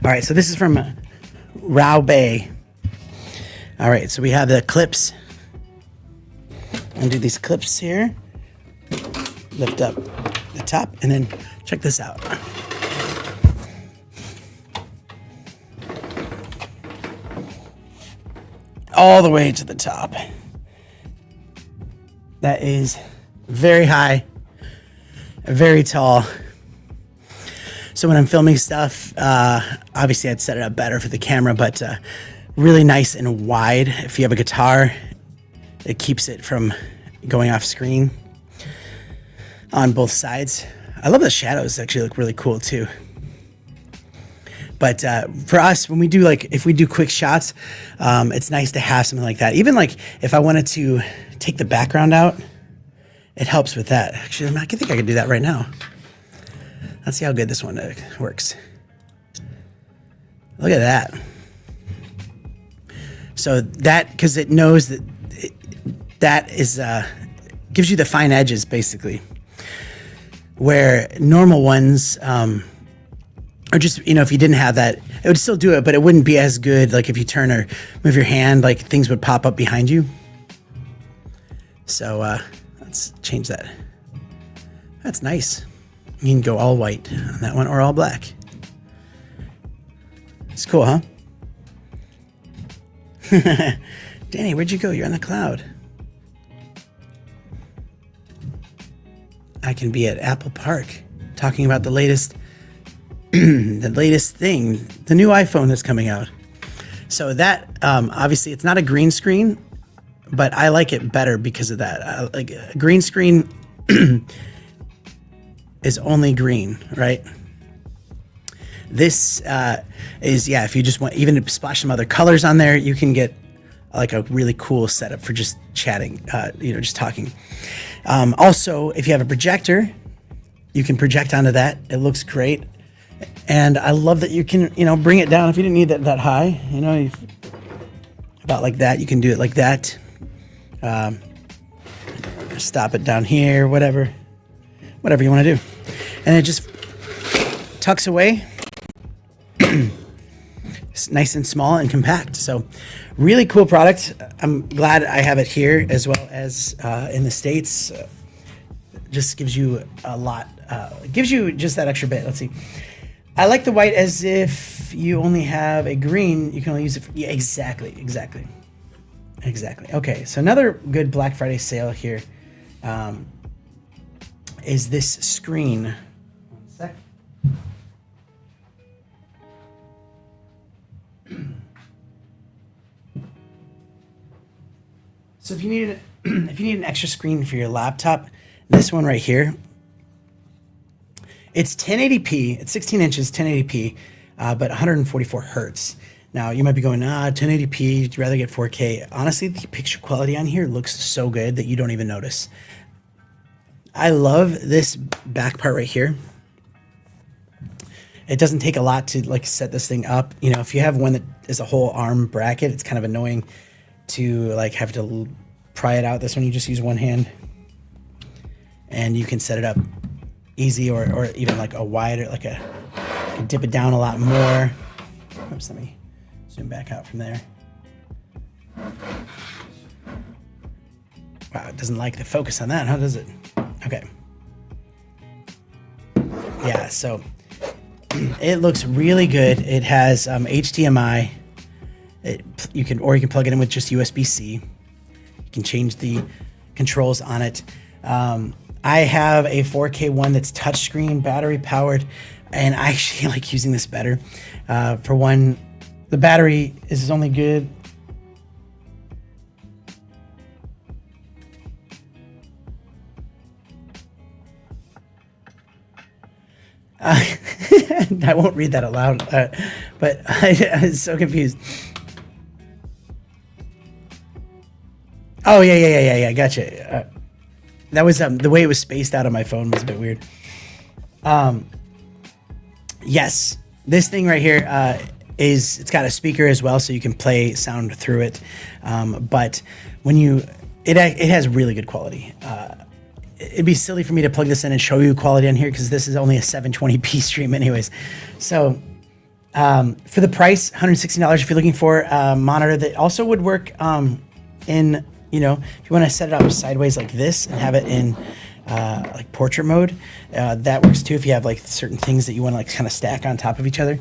All right, so this is from Raubay. All right, so we have the clips. Undo these clips here. Lift up the top, and then check this out. All the way to the top. That is very high, very tall. So when I'm filming stuff, obviously I'd set it up better for the camera, but really nice and wide. If you have a guitar, it keeps it from going off screen on both sides. I love the shadows, actually look really cool too. But for us, when we do if we do quick shots, it's nice to have something like that. Even like if I wanted to take the background out, it helps with that. Actually, I think I could do that right now. Let's see how good this one works. Look at that. So that, because it knows that that is gives you the fine edges basically, where normal ones or just, if you didn't have that, it would still do it, but it wouldn't be as good. Like if you turn or move your hand, like things would pop up behind you. So let's change that. That's nice. You can go all white on that one or all black. It's cool, huh? Danny, where'd you go? You're on the cloud. I can be at Apple Park talking about the latest the latest thing, the new iPhone that's coming out. So that obviously it's not a green screen, but I like it better because of that. Like a green screen is only green, right? This is, yeah, if you just want even to splash some other colors on there, you can get like a really cool setup for just chatting, just talking. Also, if you have a projector, you can project onto that. It looks great. And I love that you can, bring it down if you didn't need that high, about like that. You can do it like that. Stop it down here, whatever you want to do. And it just tucks away. It's nice and small and compact. So really cool product. I'm glad I have it here as well as in the States. Just gives you a lot, gives you just that extra bit. Let's see. I like the white as if you only have a green, you can only use it for, yeah, exactly. Okay, so another good Black Friday sale here is this screen. 1 sec. So if you need an extra screen for your laptop, this one right here, it's 1080p. It's 16 inches, 1080p, but 144 hertz. Now you might be going, 1080p. You'd rather get 4K. Honestly, the picture quality on here looks so good that you don't even notice. I love this back part right here. It doesn't take a lot to like set this thing up. If you have one that is a whole arm bracket, it's kind of annoying to like have to pry it out. This one you just use one hand, and you can set it up easy, or even like a wider, like you can dip it down a lot more. Oops, let me zoom back out from there. Wow, it doesn't like the focus on that, huh? Does it? Okay. Yeah, so it looks really good. It has HDMI. You can plug it in with just USB-C. You can change the controls on it. I have a 4K one that's touchscreen, battery powered, and I actually like using this better. For one, the battery is only good. I won't read that aloud, but I was so confused. Oh, yeah. Gotcha. That was the way it was spaced out on my phone was a bit weird. Yes, this thing right here it's got a speaker as well, so you can play sound through it. But when it has really good quality. It'd be silly for me to plug this in and show you quality on here because this is only a 720p stream anyways. So for the price, $160, if you're looking for a monitor that also would work in, if you want to set it up sideways like this and have it in like portrait mode, that works too if you have like certain things that you want to like kind of stack on top of each other.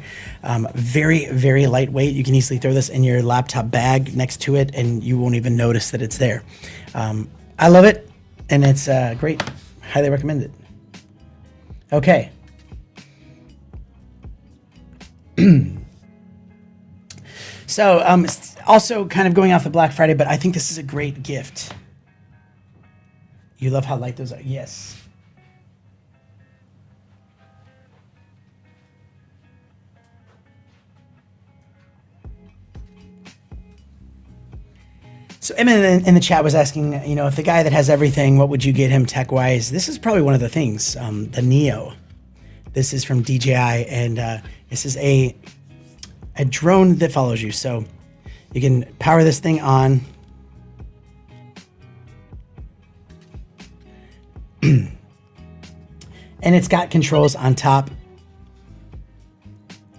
Very, very lightweight. You can easily throw this in your laptop bag next to it and you won't even notice that it's there. I love it. And it's great. Highly recommend it. Okay. So also kind of going off the Black Friday, but I think this is a great gift. You love how light those are. Yes. So Emma in the chat was asking, if the guy that has everything, what would you get him tech-wise? This is probably one of the things, the Neo. This is from DJI, and this is a drone that follows you. So you can power this thing on. And it's got controls on top.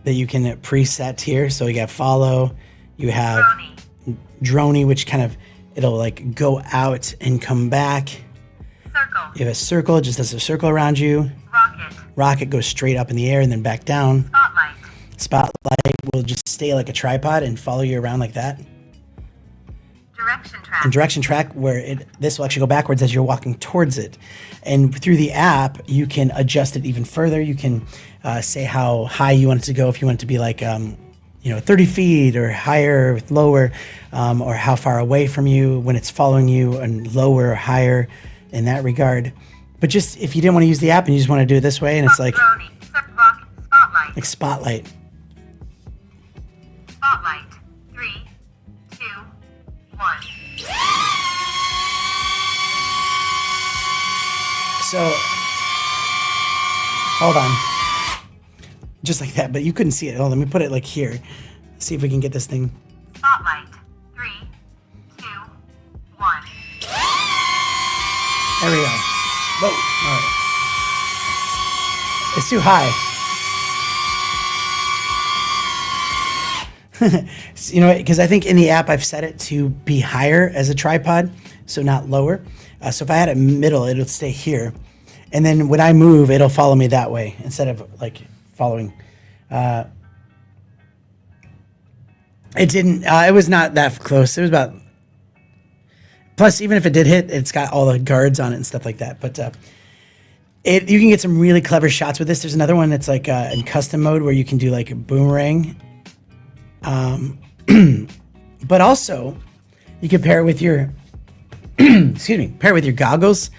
that you can preset here. So you got follow, you have Droney. Droney, which kind of, it'll like go out and come back. Circle. You have a circle, it just does a circle around you. Rocket. Rocket goes straight up in the air and then back down. Spotlight. Spotlight will just stay like a tripod and follow you around like that. Direction track. And direction track, where this will actually go backwards as you're walking towards it. And through the app, you can adjust it even further. You can say how high you want it to go. If you want it to be like, 30 feet or higher, lower, or how far away from you when it's following you, and lower or higher in that regard. But just if you didn't want to use the app and you just want to do it this way, and it's like Droney. Rocket. Spotlight. like Spotlight. Spotlight. 3, 2, 1. So hold on, just like that. But you couldn't see it. Oh, let me put it like here. See if we can get this thing. Spotlight. 3, 2, 1. There we go. Whoa. All right. It's too high. Because I think in the app I've set it to be higher as a tripod, so not lower. So if I had it middle, it'll stay here. And then when I move, it'll follow me that way instead of like following. It didn't, it was not that close. It was about, plus even if it did hit, it's got all the guards on it and stuff like that. But you can get some really clever shots with this. There's another one that's like in custom mode where you can do like a boomerang. But also you can pair it with your, pair it with your goggles.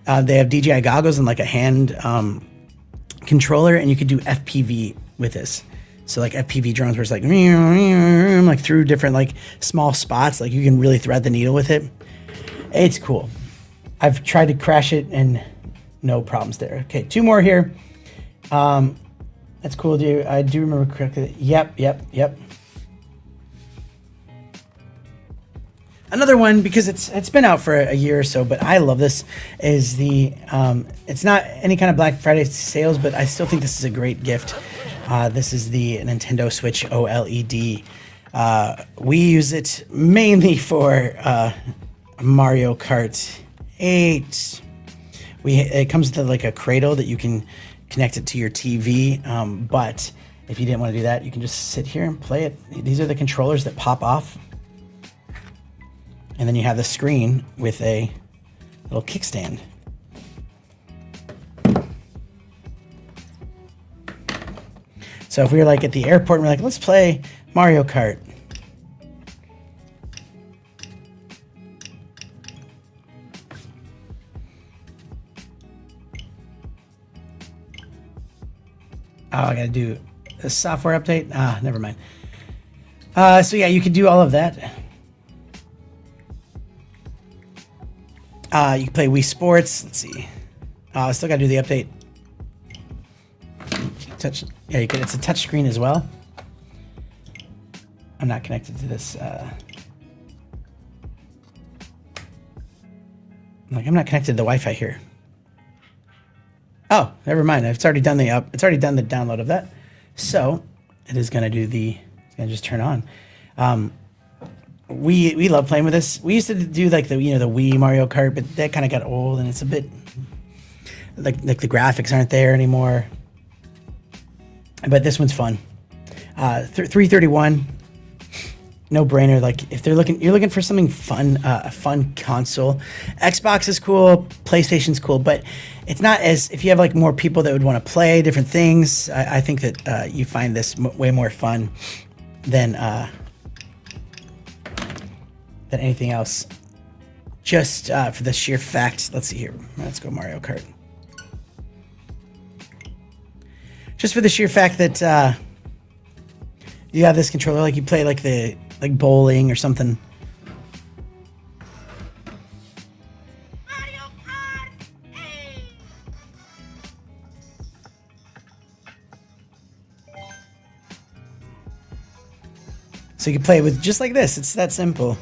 They have DJI goggles and like a hand controller, and you could do FPV with this. So like FPV drones where it's like through different like small spots, like you can really thread the needle with it. It's cool. I've tried to crash it and no problems there. Okay, 2 more here. That's cool, dude. I do remember correctly. Yep. Another one, because it's been out for a year or so, but I love this, is the, it's not any kind of Black Friday sales, but I still think this is a great gift. This is the Nintendo Switch OLED. We use it mainly for Mario Kart 8. It comes with like a cradle that you can connect it to your TV, but if you didn't want to do that, you can just sit here and play it. These are the controllers that pop off. And then you have the screen with a little kickstand. So if we were like at the airport and we're like, let's play Mario Kart. Oh, I gotta do a software update. Never mind. So yeah, you can do all of that. You can play Wii Sports. Let's see. I still gotta do the update. Touch. Yeah, you can. It's a touch screen as well. I'm not connected to this. I'm not connected to the Wi-Fi here. Oh, never mind. It's already done the download of that. So it is gonna do the. It's gonna just turn on. We love playing with this. We used to do like the Wii Mario Kart, but that kind of got old and it's a bit like the graphics aren't there anymore. But this one's fun. 331, no brainer. Like if you're looking for something fun, a fun console. Xbox is cool, PlayStation's cool, but it's not as, if you have like more people that would want to play different things. I think that you find this way more fun than anything else. Just for the sheer fact, let's see here. Let's go Mario Kart. Just for the sheer fact that you have this controller, like you play like bowling or something. Mario Kart 8. So you can play with just like this. It's that simple.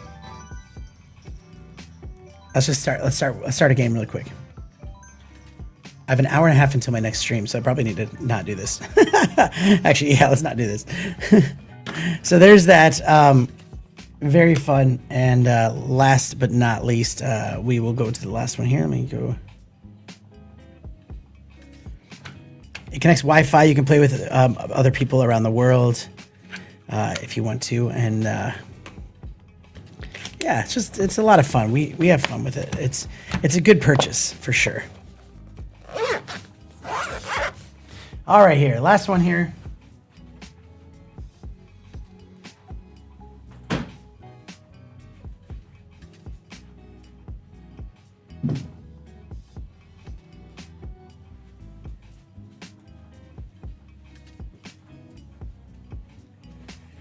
Let's start a game really quick. I have an hour and a half until my next stream, so I probably need to not do this. Actually, yeah, let's not do this. So there's that. Very fun. And last but not least, we will go to the last one here. Let me go. It connects Wi-Fi. You can play with other people around the world if you want to. And yeah, it's a lot of fun. We have fun with it. It's a good purchase for sure. All right, here, last one here.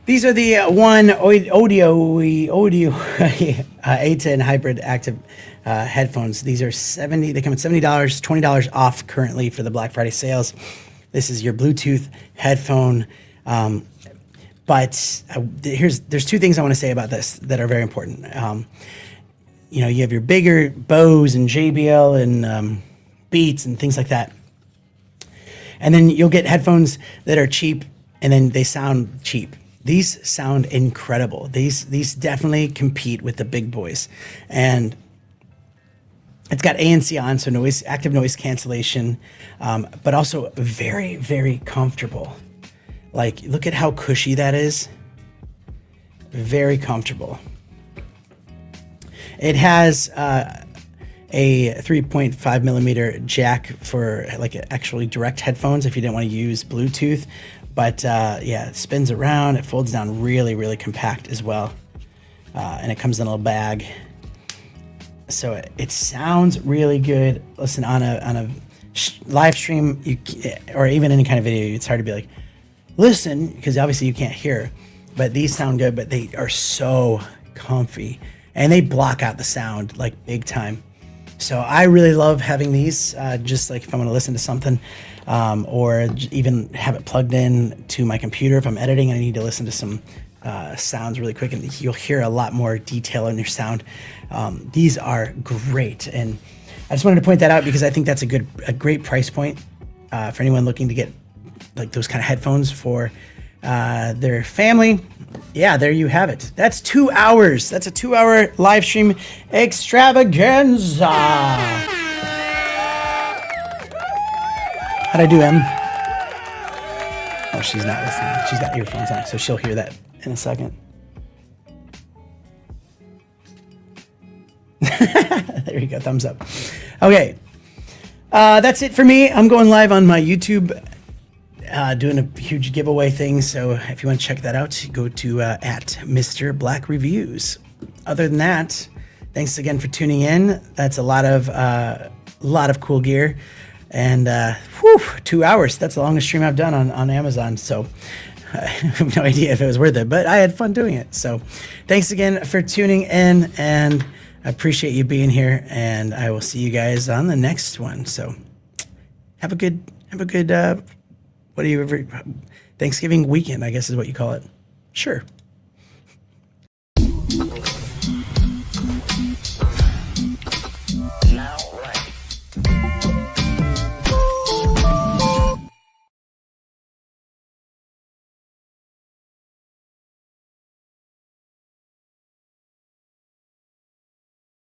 These are the audio A10 hybrid active headphones. These are They come at $70, $20 off currently for the Black Friday sales. This is your Bluetooth headphone. But there's two things I want to say about this that are very important. You know, you have your bigger Bose and JBL and Beats and things like that. And then you'll get headphones that are cheap and then they sound cheap. These sound incredible. These definitely compete with the big boys. And it's got ANC on, so active noise cancellation, but also very, very comfortable. Like, look at how cushy that is. Very comfortable. It has a 3.5 millimeter jack for like actually direct headphones if you didn't want to use Bluetooth. But yeah, it spins around. It folds down really, really compact as well. And it comes in a little bag. So it sounds really good. Listen, on a live stream, or even any kind of video, it's hard to be like, listen, because obviously you can't hear. But these sound good, but they are so comfy. And they block out the sound like big time. So I really love having these, just like if I want to listen to something, or even have it plugged in to my computer. If I'm editing and I need to listen to some sounds really quick, and you'll hear a lot more detail in your sound. These are great. And I just wanted to point that out because I think that's a great price point for anyone looking to get like those kind of headphones for their family. Yeah, there you have it. That's 2 hours. That's a 2-hour live stream extravaganza. How'd I do, Em? Oh, she's not listening. She's got earphones on, so she'll hear that in a second. There you go, thumbs up. Okay, that's it for me. I'm going live on my YouTube, doing a huge giveaway thing. So if you want to check that out, go to at Mr. Black Reviews. Other than that, thanks again for tuning in. That's a lot of cool gear. And 2 hours. That's the longest stream I've done on Amazon. So I have no idea if it was worth it, but I had fun doing it. So thanks again for tuning in, and I appreciate you being here, and I will see you guys on the next one. So have a good Thanksgiving weekend, I guess is what you call it. Sure.